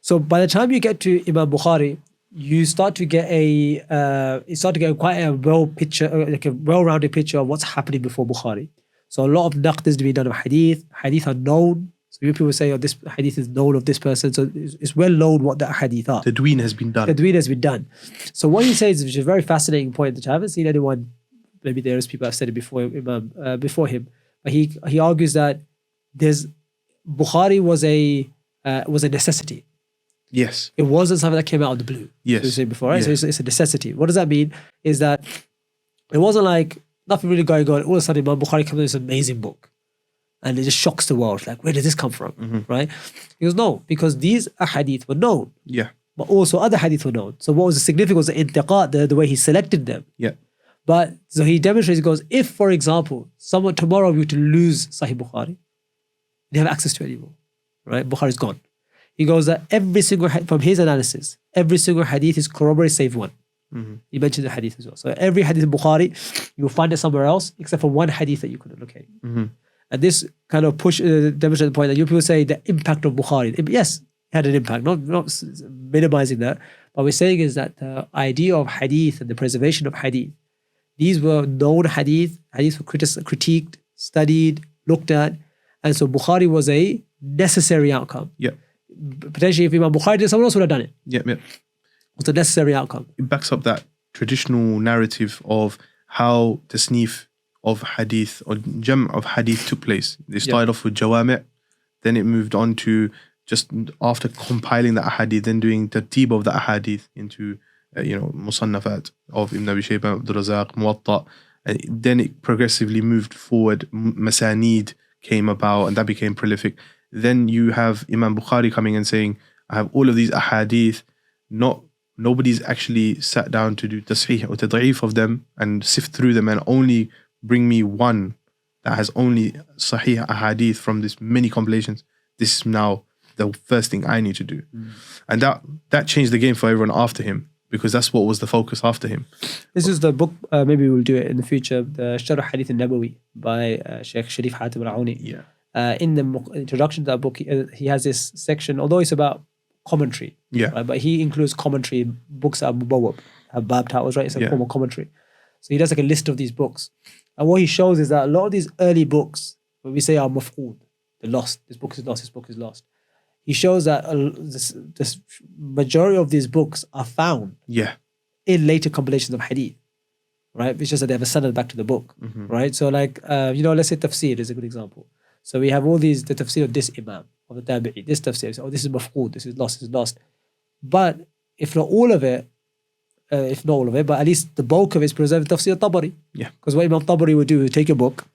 [SPEAKER 1] So by the time you get to Imam Bukhari, you start to get quite a well-rounded picture of what's happening before Bukhari. So a lot of naqd is to be done of hadith. Hadith are known. So people say, this hadith is known of this person. So it's well known what the hadith are.
[SPEAKER 2] The dween has been done.
[SPEAKER 1] So what he says, which is a very fascinating point, which I haven't seen anyone, maybe there's people have said it before him, but he argues that Bukhari was a necessity.
[SPEAKER 2] Yes.
[SPEAKER 1] It wasn't something that came out of the blue.
[SPEAKER 2] Yes.
[SPEAKER 1] We said before, right?
[SPEAKER 2] Yeah.
[SPEAKER 1] So it's a necessity. What does that mean? Is that it wasn't like nothing really going on. All of a sudden, Imam Bukhari comes with this amazing book. And it just shocks the world. Like, where did this come from? Right? He goes, no, because these ahadith were known.
[SPEAKER 2] Yeah.
[SPEAKER 1] But also other hadith were known. So what was the significance of intiqat, the way he selected them?
[SPEAKER 2] Yeah.
[SPEAKER 1] But so he demonstrates, he goes, if, for example, someone tomorrow were to lose Sahih Bukhari, they have access to it anymore. Right? Bukhari's gone. He goes that every single, from his analysis, every single hadith is corroborated save one. He mentioned the hadith as well. So every hadith in Bukhari, you'll find it somewhere else except for one hadith that you couldn't locate. And this kind of demonstrates the point that you people say the impact of Bukhari. Yes, it had an impact, not minimizing that. But we're saying is that the idea of hadith and the preservation of hadith, these were known hadith were critiqued, studied, looked at. And so Bukhari was a necessary outcome.
[SPEAKER 2] Yeah.
[SPEAKER 1] Potentially if Imam Bukhari did, someone else would have done it.
[SPEAKER 2] Yeah.
[SPEAKER 1] It's a necessary outcome.
[SPEAKER 2] It backs up that traditional narrative of how tasnif of hadith or jam' of hadith took place. They started off with jawami', then it moved on to just after compiling the ahadith, then doing tartib of the ahadith into musannafat of Ibn Abi Shayba, Abdul Razak, Muwatta, and then it progressively moved forward. Masanid came about and that became prolific. Then you have Imam Bukhari coming and saying, I have all of these ahadith, nobody's actually sat down to do tasheeh or tad'if of them and sift through them and only bring me one that has only sahih ahadith from this many compilations. This is now the first thing I need to do. And that changed the game for everyone after him. because that's what was the focus after him.
[SPEAKER 1] This is the book, maybe we'll do it in the future, the Sharh Hadith al-Nabawi by Sheikh Sharif Hatim al-Auni.
[SPEAKER 2] Yeah.
[SPEAKER 1] In the introduction to that book, he has this section, although it's about commentary,
[SPEAKER 2] Yeah.
[SPEAKER 1] right, but he includes commentary, books that are mubawwab, have bab titles, right? It's a form of commentary. So he does like a list of these books. And what he shows is that a lot of these early books, when we say are maf'ood, they're lost, this book is lost, this book is lost. He shows that this majority of these books are found in later compilations of hadith, right? It's just that they have a sanad back to the book, right? So like, let's say tafsir is a good example. So we have all these, the tafsir of this imam, of the tabi'i, this tafsir, so, this is mafqood, this is lost. But if not all of it, but at least the bulk of it is preserved in tafsir Tabari.
[SPEAKER 2] Yeah.
[SPEAKER 1] Because what Imam Tabari would do is take a book,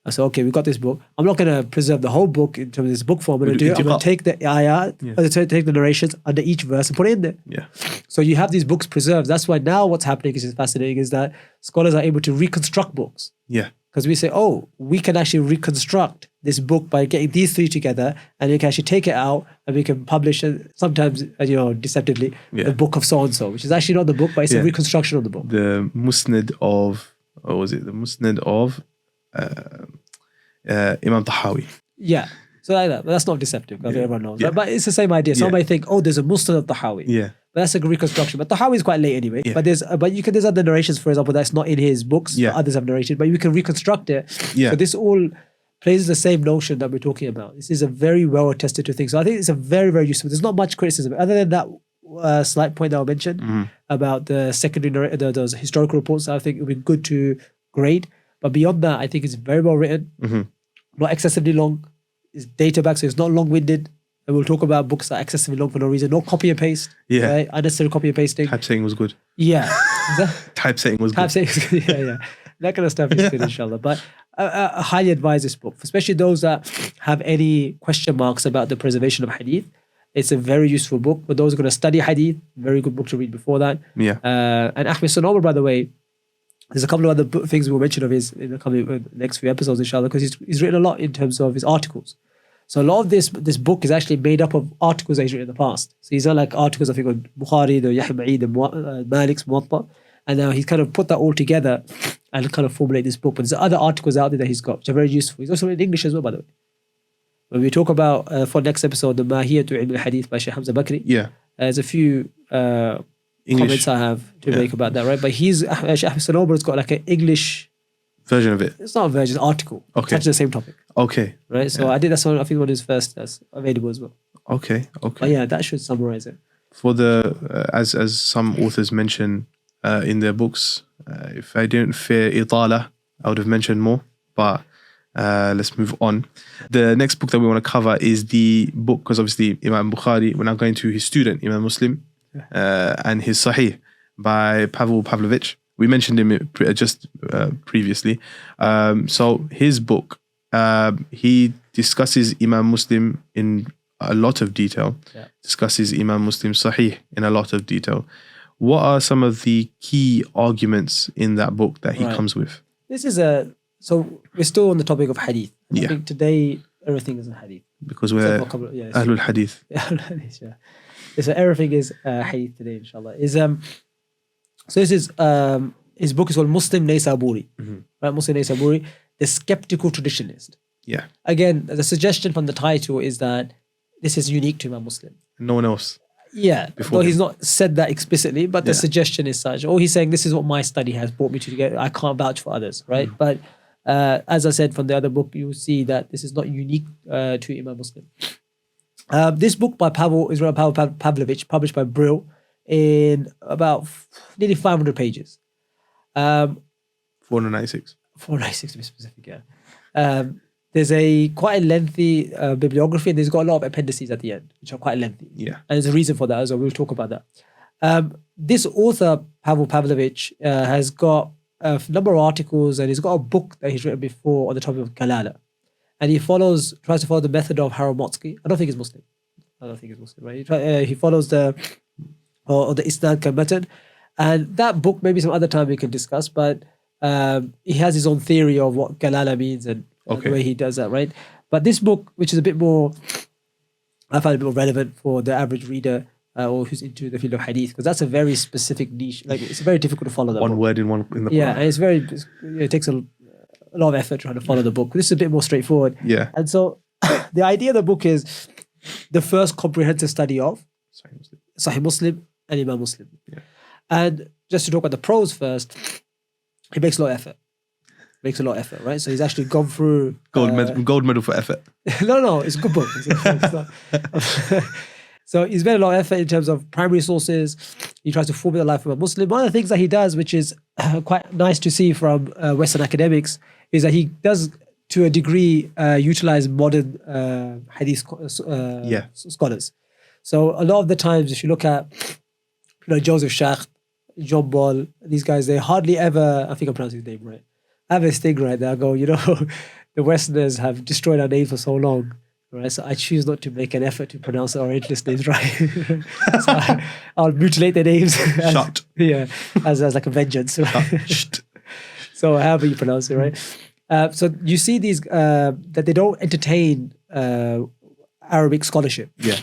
[SPEAKER 1] I say, okay, we got this book. I'm not going to preserve the whole book in terms of this book form. I'm going to take the ayat, take the narrations under each verse and put it in there.
[SPEAKER 2] Yeah.
[SPEAKER 1] So you have these books preserved. That's why now what's happening is fascinating, is that scholars are able to reconstruct books.
[SPEAKER 2] Yeah.
[SPEAKER 1] Because we say, we can actually reconstruct this book by getting these three together, and we can actually take it out and we can publish it, sometimes, deceptively, the book of so-and-so, which is actually not the book, but it's a reconstruction of the book.
[SPEAKER 2] The Musnad of, or was it the Musnad of Imam Tahawi?
[SPEAKER 1] Yeah. So like that. But that's not deceptive, because everyone knows. Yeah. But it's the same idea. Some might think, there's a Musnad of Tahawi.
[SPEAKER 2] Yeah.
[SPEAKER 1] But that's a reconstruction. But Tahawi is quite late anyway. Yeah. But there's other narrations, for example, that's not in his books. Yeah. Others have narrated, but you can reconstruct it. Yeah. So this all plays the same notion that we're talking about. This is a very well attested to thing. So I think it's a very, very useful. There's not much criticism other than that slight point that I mentioned about the secondary, those historical reports. I think it would be good to grade. But beyond that, I think it's very well written, not excessively long. It's data backed, so it's not long-winded. And we'll talk about books that are excessively long for no reason. No copy and paste. Yeah. Right? Unnecessary copy and pasting.
[SPEAKER 2] Typesetting was good.
[SPEAKER 1] Yeah.
[SPEAKER 2] Typesetting was good.
[SPEAKER 1] Yeah. That kind of stuff is good, inshallah. But I highly advise this book, especially those that have any question marks about the preservation of hadith. It's a very useful book. For those who are going to study hadith, very good book to read before that.
[SPEAKER 2] Yeah.
[SPEAKER 1] And Ahmed Sanobar, by the way, there's a couple of other things we'll mention of his in the coming next few episodes, inshallah, because he's written a lot in terms of his articles. So a lot of this book is actually made up of articles that he's written in the past. So he's not like articles, I think, on Bukhari, the Yahya Ma'id, the Malik's Muwatta. And now he's kind of put that all together and kind of formulate this book. But there's other articles out there that he's got, which are very useful. He's also in English as well, by the way. When we talk about, for next episode, the Mahiyatu Ilm al-Hadith by Shaykh Hamza Bakri, there's a few comments I have to make about that, right? But Shaykh Ahmed Sanobar's got like an English
[SPEAKER 2] version of it.
[SPEAKER 1] It's not a version, it's an article. Okay. Touching the same topic.
[SPEAKER 2] Okay.
[SPEAKER 1] Right? So I think that's one of his first that's available as well.
[SPEAKER 2] Okay.
[SPEAKER 1] But yeah, that should summarize it.
[SPEAKER 2] For the, as some authors mention in their books, if I didn't fear itala, I would have mentioned more. But let's move on. The next book that we want to cover is the book, because obviously Imam Bukhari, we're now going to his student, Imam Muslim, and his Sahih by Pavel Pavlovitch. We mentioned him just previously. So his book, he discusses Imam Muslim in a lot of detail, discusses Imam Muslim Sahih in a lot of detail. What are some of the key arguments in that book that he comes with?
[SPEAKER 1] This is so we're still on the topic of hadith. I think today everything is in hadith.
[SPEAKER 2] Because we're Ahlul Hadith.
[SPEAKER 1] Ahlul Hadith, yeah. So everything is hadith today, inshallah. So this is, his book is called Muslim Naysaburi, right? Muslim Naysaburi, the skeptical traditionalist.
[SPEAKER 2] Yeah.
[SPEAKER 1] Again, the suggestion from the title is that this is unique to Imam Muslim.
[SPEAKER 2] No one else.
[SPEAKER 1] Yeah. Well, he's not said that explicitly, but the suggestion is such. Or he's saying this is what my study has brought me to get. I can't vouch for others, right? But as I said from the other book, you will see that this is not unique to Imam Muslim. This book by Pavel is written by Pavel Pavlovitch, published by Brill, in about nearly 500 pages.
[SPEAKER 2] 496.
[SPEAKER 1] 496 to be specific, yeah. There's quite a lengthy bibliography, and there's got a lot of appendices at the end, which are quite lengthy.
[SPEAKER 2] Yeah.
[SPEAKER 1] And there's a reason for that as well. We'll talk about that. This author, Pavel Pavlovitch, has got a number of articles, and he's got a book that he's written before on the topic of Kalala. And he tries to follow the method of Harold Motsky. I don't think he's Muslim, right? He follows the Isnad method. And that book, maybe some other time we can discuss, but he has his own theory of what Galala means and the way he does that, right? But this book, which is a bit more, I find a bit more relevant for the average reader, or who's into the field of hadith, because that's a very specific niche. Like it's very difficult to follow that
[SPEAKER 2] One
[SPEAKER 1] book.
[SPEAKER 2] word in the
[SPEAKER 1] Yeah,
[SPEAKER 2] Quran.
[SPEAKER 1] and it takes a lot of effort trying to follow the book. This is a bit more straightforward.
[SPEAKER 2] Yeah.
[SPEAKER 1] And so the idea of the book is the first comprehensive study of Sahih Muslim and Imam Muslim.
[SPEAKER 2] Yeah.
[SPEAKER 1] And just to talk about the pros first, he makes a lot of effort. Right? So he's actually gone through
[SPEAKER 2] Gold medal for effort.
[SPEAKER 1] no, it's a good book. So he's made a lot of effort in terms of primary sources. He tries to formulate the life of a Muslim. One of the things that he does, which is quite nice to see from Western academics, is that he does, to a degree, utilize modern hadith scholars. So a lot of the times, if you look at Joseph Schacht, John Ball, these guys, they hardly ever, I think I'm pronouncing his name right, have a sting right there. I go, the Westerners have destroyed our name for so long. Right, so I choose not to make an effort to pronounce Orientalist names right. So I'll mutilate their names. As like a vengeance. Right? So however you pronounce it, right? So you see these that they don't entertain Arabic scholarship.
[SPEAKER 2] Yeah.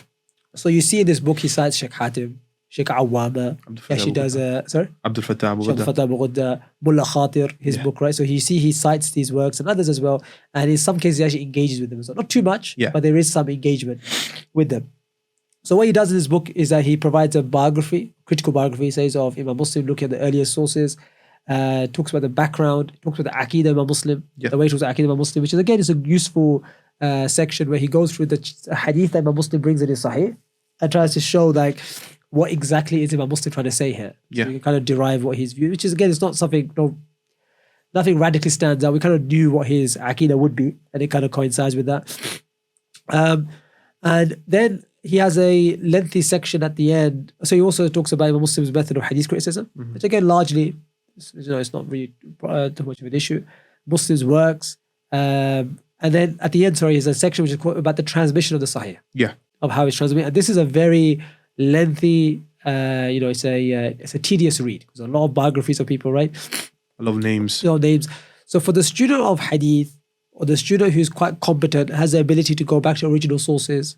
[SPEAKER 1] So you see in this book he cites Sheikh Hatim, Sheikh Awama. He actually does
[SPEAKER 2] Abdul Fattah Abu
[SPEAKER 1] Ghudda, Mullah Khatir, his book, right? So you see he cites these works and others as well. And in some cases he actually engages with them. So not too much, but there is some engagement with them. So what he does in this book is that he provides a biography, critical biography, he says, of Imam Muslim, looking at the earlier sources, talks about the background, talks about the Aqidah Imam Muslim, the way he talks about Aqidah Imam Muslim, which is again is a useful section where he goes through the hadith that Imam Muslim brings in his Sahih and tries to show like what exactly is Imam Muslim trying to say here.
[SPEAKER 2] Yeah.
[SPEAKER 1] So you can kind of derive what his view, which is again, it's not something, nothing radically stands out. We kind of knew what his Aqidah would be, and it kind of coincides with that. And then he has a lengthy section at the end. So he also talks about Imam Muslim's method of hadith criticism, which again, largely, it's not really too much of an issue. Muslim's works. And then at the end, there's a section which is about the transmission of the Sahih.
[SPEAKER 2] Yeah.
[SPEAKER 1] Of how it's transmitted. And this is a very lengthy, it's a tedious read. There's a lot of biographies of people, right?
[SPEAKER 2] A lot of names.
[SPEAKER 1] Names. So for the student of hadith, or the student who's quite competent, has the ability to go back to original sources,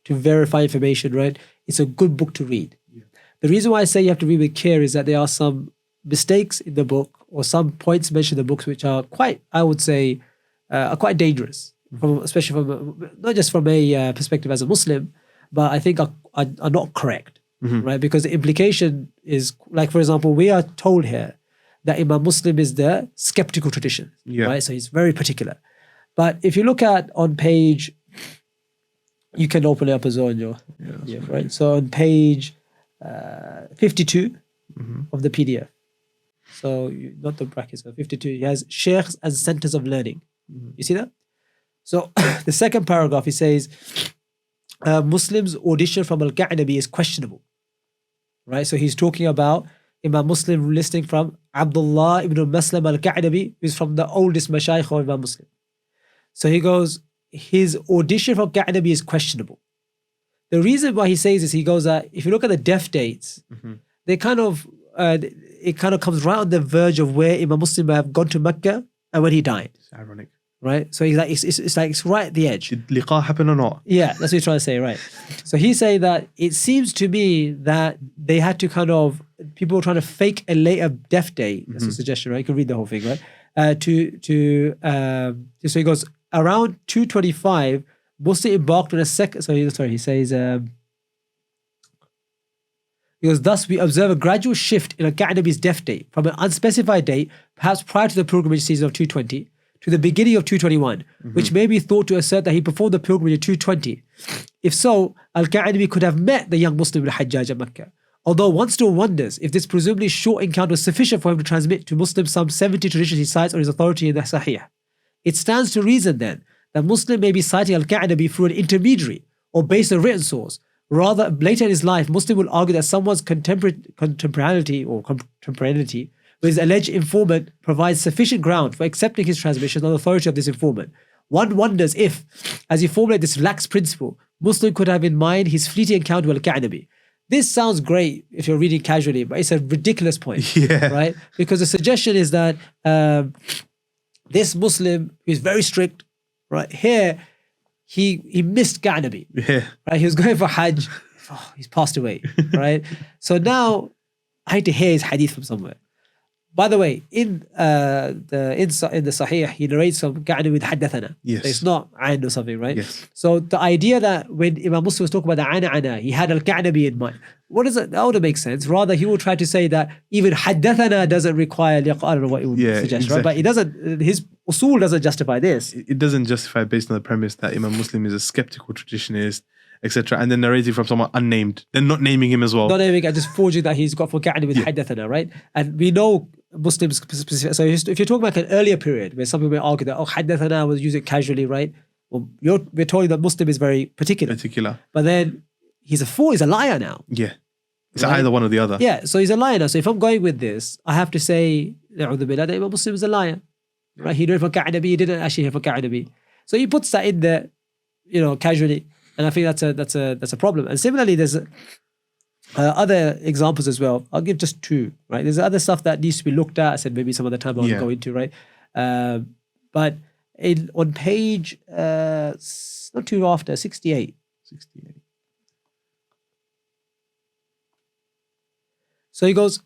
[SPEAKER 1] to verify information, right? It's a good book to read. Yeah. The reason why I say you have to read with care is that there are some mistakes in the book, or some points mentioned in the books which are quite, I would say, are quite dangerous, especially from not just from a perspective as a Muslim, but I think are not correct, right? Because the implication is, like, for example, we are told here that Imam Muslim is the skeptical tradition, right? So he's very particular. But if you look at on page, you can open it up as well on your, right? So on page 52 of the PDF, so not the brackets, but 52, he has Sheikhs as centers of learning. You see that? So the second paragraph, he says, Muslims' audition from Al-Ka'nabi is questionable, right? So he's talking about Imam Muslim listening from Abdullah ibn Maslam Al-Ka'nabi, who's from the oldest mashayikh of Imam Muslim. So he goes, his audition from Ka'nabi is questionable. The reason why he says this, he goes that if you look at the death dates, they kind of, it kind of comes right on the verge of where Imam Muslim have gone to Mecca and when he died.
[SPEAKER 2] It's ironic.
[SPEAKER 1] Right? So he's like, it's right at the edge.
[SPEAKER 2] Did liqa happen or not? Yeah,
[SPEAKER 1] that's what he's trying to say, right? So he's saying that it seems to me that they had to kind of, people were trying to fake a later death date. That's a suggestion, right? You can read the whole thing, right? So he goes, around 225, Muslim embarked on a second, he says, he goes, thus we observe a gradual shift in Al-Ka'nabi's death date from an unspecified date, perhaps prior to the pilgrimage season of 220, to the beginning of 221, which may be thought to assert that he performed the pilgrimage in 220. If so, Al-Ka'nabi could have met the young Muslim al-Hajjaj at Mecca. Although one still wonders if this presumably short encounter was sufficient for him to transmit to Muslims some 70 traditions he cites on his authority in the Sahih. It stands to reason then that Muslim may be citing Al-Ka'nabi through an intermediary or based on a written source. Rather, later in his life, Muslim will argue that someone's contemporaneity with his alleged informant provides sufficient ground for accepting his transmission on the authority of this informant. One wonders if, as he formulated this lax principle, Muslim could have in mind his fleeting encounter with Al-Ka'nabi. This sounds great if you're reading casually, but it's a ridiculous point, right? Because the suggestion is that this Muslim who's very strict, right, here, he missed Ka'nabi. Right? He was going for Hajj, oh, he's passed away, right? So now I had to hear his hadith from somewhere. By the way, in the Sahih, he narrates some ka'na with haddathana.
[SPEAKER 2] Yes.
[SPEAKER 1] So it's not ayn or something, right?
[SPEAKER 2] Yes.
[SPEAKER 1] So the idea that when Imam Muslim was talking about the ana, he had al-ka'nabi in mind. What does it? That wouldn't make sense. Rather, he will try to say that even haddathana doesn't require liqa. I don't know what it would suggest,
[SPEAKER 2] exactly.
[SPEAKER 1] right? But it doesn't. His usul doesn't justify this.
[SPEAKER 2] It doesn't justify based on the premise that Imam Muslim is a skeptical traditionalist, etc. And then narrating from someone unnamed. Then not naming him as well.
[SPEAKER 1] Not naming and just forging that he's got for ka'na with haddathana, right? And we know Muslims specific. So if you're talking about an earlier period where some people may argue that haddathana was used casually, right? Well, we're told you that Muslim is very particular. But then he's a fool. He's a liar now.
[SPEAKER 2] Yeah. It's either one or the other.
[SPEAKER 1] Yeah. So he's a liar now. So if I'm going with this, I have to say, na'udhu billah, that Imam Muslim is a liar. Right? He did it for ka'nabi. He didn't actually hear for ka'nabi. So he puts that in there, casually. And I think that's a problem. And similarly, there's other examples as well. I'll give just two, right? There's other stuff that needs to be looked at. I said maybe some other time I'll go into, right? But on page, not too after, 68.
[SPEAKER 2] 68.
[SPEAKER 1] So he goes,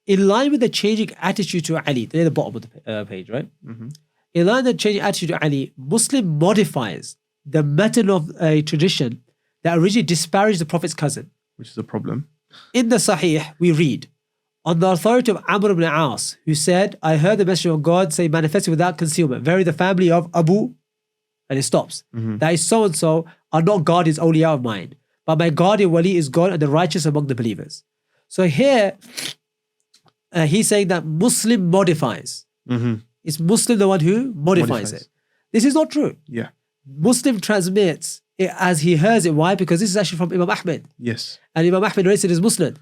[SPEAKER 1] in line with the changing attitude to Ali, they're the bottom of the page, right?
[SPEAKER 2] Mm-hmm.
[SPEAKER 1] In line with the changing attitude to Ali, Muslim modifies the method of a tradition that originally disparaged the Prophet's cousin.
[SPEAKER 2] Which is a problem.
[SPEAKER 1] In the Sahih, we read, on the authority of Amr ibn As, who said, I heard the Messenger of God say, manifested without concealment, very the family of Abu, and it stops.
[SPEAKER 2] Mm-hmm.
[SPEAKER 1] That is so-and-so are not guardians only out of mine, but my guardian wali is God and the righteous among the believers. So here, he's saying that Muslim modifies.
[SPEAKER 2] Mm-hmm.
[SPEAKER 1] It's Muslim the one who modifies it. This is not true.
[SPEAKER 2] Yeah.
[SPEAKER 1] Muslim transmits it as he hears it. Why? Because this is actually from Imam Ahmed.
[SPEAKER 2] Yes.
[SPEAKER 1] And Imam Ahmed narrates it as Muslim.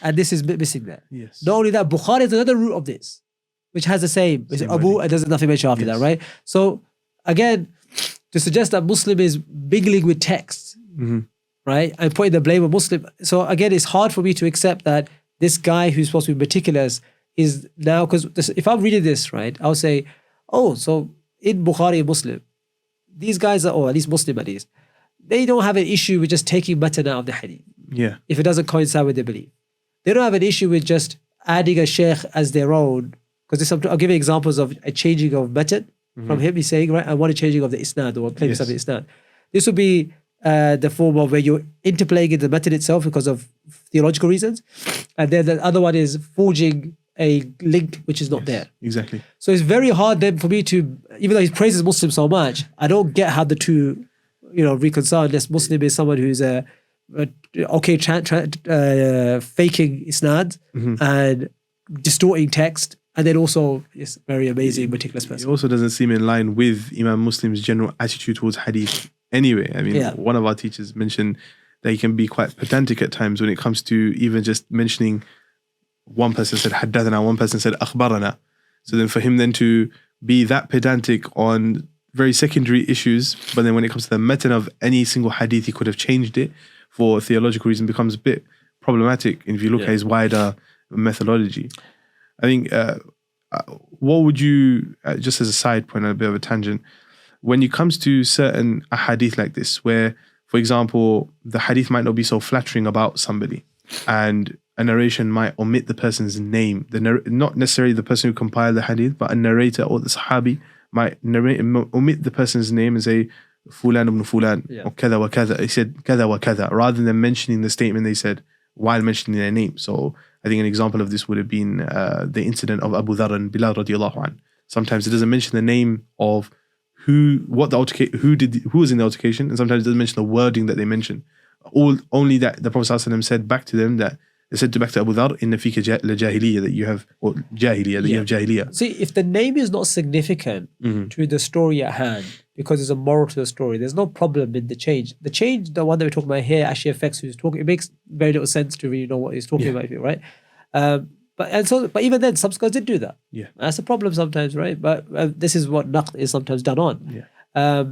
[SPEAKER 1] And this is missing there.
[SPEAKER 2] Yes.
[SPEAKER 1] Not only that, Bukhari is another root of this, which has the same. It's Abu, and there's nothing mentioned after that, right? So again, to suggest that Muslim is mingling with texts, right? And putting the blame on Muslim. So again, it's hard for me to accept that this guy who's supposed to be meticulous is now, because if I'm reading this, right, I'll say, oh, so in Bukhari and Muslim, these guys are, or at least Muslim at least, they don't have an issue with just taking matan out of the hadith.
[SPEAKER 2] Yeah.
[SPEAKER 1] If it doesn't coincide with their belief. They don't have an issue with just adding a sheikh as their own. Because I'll give you examples of a changing of matan from him. He's saying, right, I want a changing of the isnad or claim of the isnad. This would be the form of where you're interplaying in the matan itself because of theological reasons. And then the other one is forging a link which is not there.
[SPEAKER 2] Exactly.
[SPEAKER 1] So it's very hard then for me to, even though he praises Muslims so much, I don't get how the two, reconcile unless Muslim is someone who's faking isnad and distorting text, and then also is very amazing, meticulous person.
[SPEAKER 2] It also doesn't seem in line with Imam Muslim's general attitude towards hadith anyway. I mean, one of our teachers mentioned that he can be quite pedantic at times when it comes to even just mentioning one person said haddathana, one person said akhbarana. So then for him then to be that pedantic on very secondary issues, but then when it comes to the matan of any single hadith, he could have changed it for theological reason, becomes a bit problematic if you look at his wider methodology. I think, what would you, just as a side point, a bit of a tangent, when it comes to certain hadith like this, where, for example, the hadith might not be so flattering about somebody, and a narration might omit the person's name, not necessarily the person who compiled the hadith, but a narrator or the sahabi might omit the person's name and say, Fulan ibn Fulan, or kada wa kada. He said kada wa kada, rather than mentioning the statement they said while mentioning their name. So I think an example of this would have been the incident of Abu Dharr and Bilal radiallahu anh. Sometimes it doesn't mention the name of who was in the altercation, and sometimes it doesn't mention the wording that they mentioned. Only that the Prophet ﷺ said back to them that they said back to Abu Dharr, inna fika jahiliyyah, that you have, or jahiliyyah, that you have jahiliyyah.
[SPEAKER 1] See, if the name is not significant to the story at hand, because there's a moral to the story, there's no problem in the change. The change, the one that we're talking about here, actually affects who's talking. It makes very little sense to really know what he's talking about, right? But even then, some scholars did do that.
[SPEAKER 2] Yeah,
[SPEAKER 1] that's a problem sometimes, right? But this is what naqd is sometimes done on.
[SPEAKER 2] Yeah.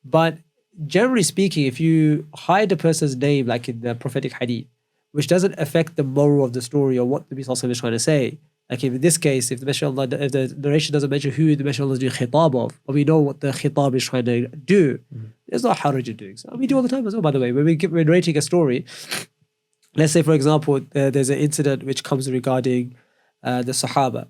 [SPEAKER 1] But generally speaking, if you hide a person's name, like in the prophetic hadith, which doesn't affect the moral of the story or what the Prophet is trying to say, Like in this case, if the Messenger of Allah, if the narration doesn't mention who the Messenger of Allah is doing khitab of, but we know what the khitab is trying to do, there's no haraj in doing so. We do all the time as well, by the way. When we're narrating a story, let's say, for example, there's an incident which comes regarding the Sahaba,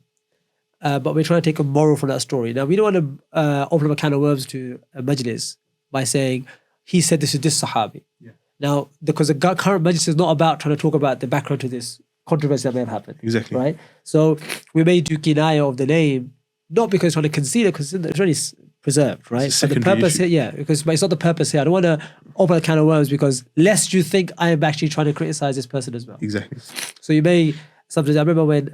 [SPEAKER 1] but we're trying to take a moral from that story. Now, we don't want to open up a can of worms to a majlis by saying, he said this is this Sahabi.
[SPEAKER 2] Yeah.
[SPEAKER 1] Now, because the current majlis is not about trying to talk about the background to this controversy that may have happened.
[SPEAKER 2] Exactly.
[SPEAKER 1] Right? So we may do kinaya of the name, not because trying to conceal it, because it's already preserved, right?
[SPEAKER 2] It's a
[SPEAKER 1] But the purpose
[SPEAKER 2] issue.
[SPEAKER 1] here, but it's not the purpose here. I don't want to open a can of worms because lest you think I am actually trying to criticize this person as well.
[SPEAKER 2] Exactly.
[SPEAKER 1] So you may, sometimes I remember when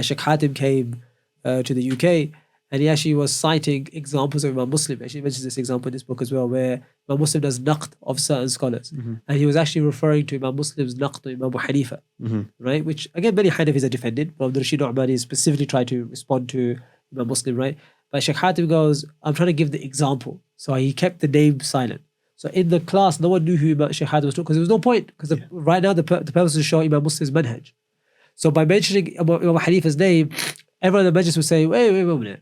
[SPEAKER 1] Sheikh Hatim came to the UK, and he actually was citing examples of Imam Muslim. Actually, he mentions this example in this book as well, where Imam Muslim does naqd of certain scholars. And he was actually referring to Imam Muslim's naqd of Imam Abu Hanifa, right? Which, again, many Hanafis are defended. But Rashid Nu'mani specifically tried to respond to Imam Muslim, right? But Sheikh Hatim goes, I'm trying to give the example. So he kept the name silent. So in the class, no one knew who Sheikh Hatim was talking, because there was no point. Because right now, the purpose is to show Imam Muslim's manhaj. So by mentioning Imam Hanifa's name, everyone in the majlis would say, wait a minute.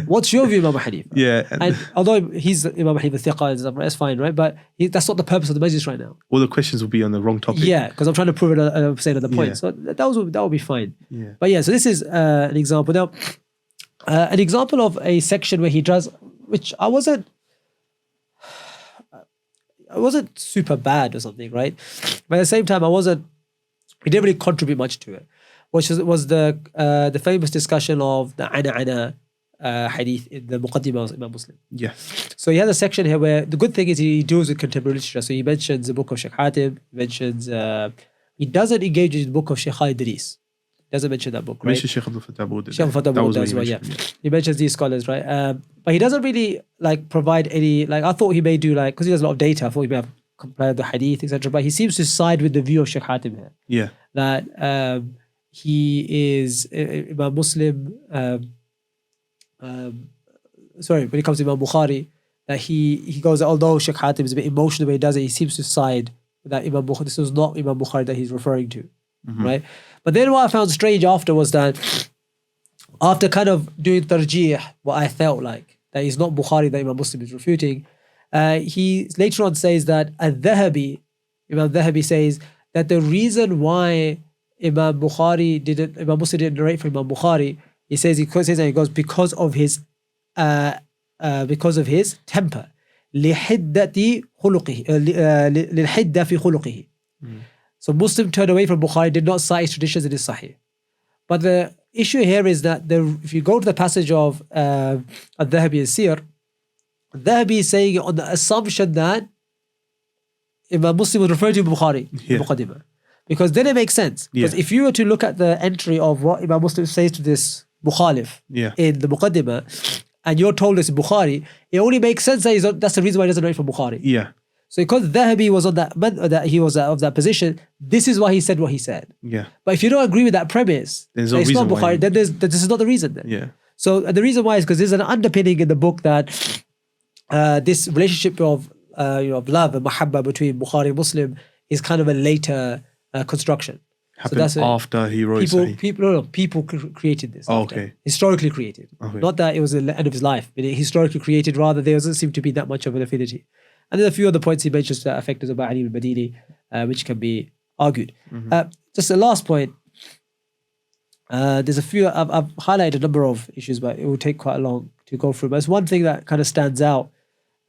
[SPEAKER 1] What's your view, Imam Hanifa?
[SPEAKER 2] Yeah.
[SPEAKER 1] And although he's Imam Hanifa thiqa and stuff, that's fine, right? But that's not the purpose of the majlis right now.
[SPEAKER 2] All the questions will be on the wrong topic.
[SPEAKER 1] Yeah, because I'm trying to prove it, I'm saying another point.
[SPEAKER 2] Yeah.
[SPEAKER 1] So that would be fine.
[SPEAKER 2] Yeah.
[SPEAKER 1] But yeah, so this is an example. Now, an example of a section where he does, which I wasn't super bad or something, right? But at the same time, he didn't really contribute much to it. Which was the famous discussion of the ana hadith in the Muqaddimah of Imam Muslim.
[SPEAKER 2] Yeah.
[SPEAKER 1] So he has a section here where the good thing is he deals with contemporary literature. So he mentions the book of Sheikh Hatim, he mentions, he doesn't engage in the book of Sheikh Idris. Doesn't mention that book, right?
[SPEAKER 2] Sheikh Abdul Fattah Aboud.
[SPEAKER 1] Sheikh Abdul Fattah Aboud as well, yeah. He mentions these scholars, right? But he doesn't really provide any, I thought he may do because he has a lot of data, I thought he may have compared the hadith, etc. But he seems to side with the view of Sheikh Hatim here.
[SPEAKER 2] Yeah.
[SPEAKER 1] That he is Imam Muslim, when it comes to Imam Bukhari, that he goes, although Sheikh Hatim is a bit emotional the way he does it, he seems to side with that Imam Bukhari. This was not Imam Bukhari that he's referring to, right? But then what I found strange after was that after kind of doing tarjih, what I felt like, that he's not Bukhari that Imam Muslim is refuting, he later on says that Imam Dhahabi says that the reason why Imam Muslim didn't narrate from Imam Bukhari, he goes because of his temper. لحدة خلقه للحدة في خلقه. So Muslim turned away from Bukhari, did not cite his traditions in his Sahih. But the issue here is that if you go to the passage of Al-Dhahabi and Siyar, Dhahabi is saying on the assumption that Imam Muslim was referring to Bukhari, Muqaddimah. Because then it makes sense. Because if you were to look at the entry of what Imam Muslim says to this Mukhalif in the Muqaddimah, and you're told it's Bukhari, it only makes sense that that's the reason why he doesn't write from Bukhari.
[SPEAKER 2] Yeah.
[SPEAKER 1] So because Dhahabi was on that he was of that position, this is why he said what he said.
[SPEAKER 2] Yeah.
[SPEAKER 1] But if you don't agree with that premise,
[SPEAKER 2] there's no
[SPEAKER 1] it's not
[SPEAKER 2] reason
[SPEAKER 1] Bukhari,
[SPEAKER 2] why.
[SPEAKER 1] then this is not the reason then.
[SPEAKER 2] Yeah.
[SPEAKER 1] So the reason why is because there's an underpinning in the book that this relationship of love and mahabba between Bukhari and Muslim is kind of a later construction.
[SPEAKER 2] Happened
[SPEAKER 1] so
[SPEAKER 2] after he wrote Sahih.
[SPEAKER 1] People created this.
[SPEAKER 2] Oh,
[SPEAKER 1] after.
[SPEAKER 2] okay.
[SPEAKER 1] Historically created.
[SPEAKER 2] Okay.
[SPEAKER 1] Not that it was the end of his life, but historically created, rather there doesn't seem to be that much of an affinity. And there's a few other points he mentions that affect us about Ali al-Madini, which can be argued. Just the last point, there's a few, I've highlighted a number of issues, but it will take quite long to go through. But it's one thing that kind of stands out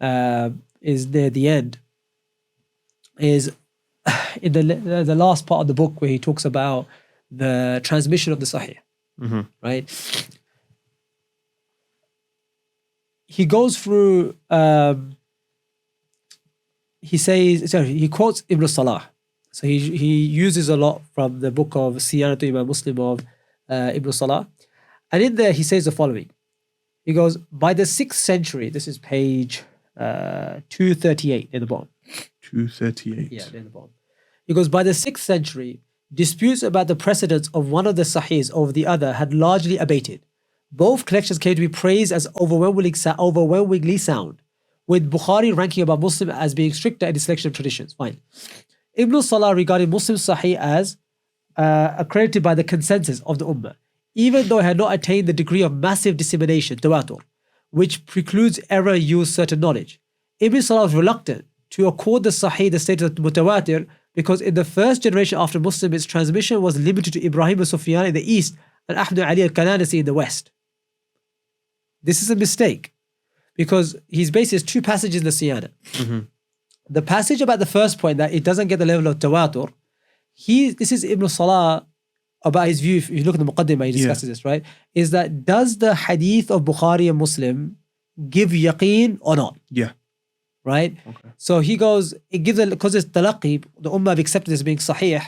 [SPEAKER 1] is near the end, is in the last part of the book where he talks about the transmission of the Sahih, right? He goes through, he quotes Ibn Salah. So he uses a lot from the book of Siyanatu Imam Muslim of Ibn Salah. And in there he says the following. He goes, by the 6th century, this is page 238 in the bottom.
[SPEAKER 2] 238.
[SPEAKER 1] Yeah, in the bottom. He goes, by the 6th century, disputes about the precedence of one of the Sahihs over the other had largely abated. Both collections came to be praised as overwhelmingly sound, with Bukhari ranking above Muslim as being stricter in his selection of traditions. Fine. Ibn Salah regarded Muslim Sahih as
[SPEAKER 3] accredited by the consensus of the Ummah, even though it had not attained the degree of massive dissemination, tawatur, which precludes error use certain knowledge. Ibn Salah was reluctant to accord the Sahih the status of mutawatir because in the first generation after Muslim, its transmission was limited to Ibrahim al-Sufyan in the east and Ahmad Ali al-Kananisi in the west. This is a mistake because he's based his two passages in the Siyana.
[SPEAKER 2] Mm-hmm.
[SPEAKER 3] The passage about the first point that it doesn't get the level of tawatur, this is Ibn Salah about his view, if you look at the Muqaddimah, he discusses this, right? Is that does the hadith of Bukhari and Muslim give yaqeen or not?
[SPEAKER 2] Yeah.
[SPEAKER 3] Right?
[SPEAKER 2] Okay.
[SPEAKER 3] So he goes, it gives because it's talaqi, the Ummah have accepted this being sahih.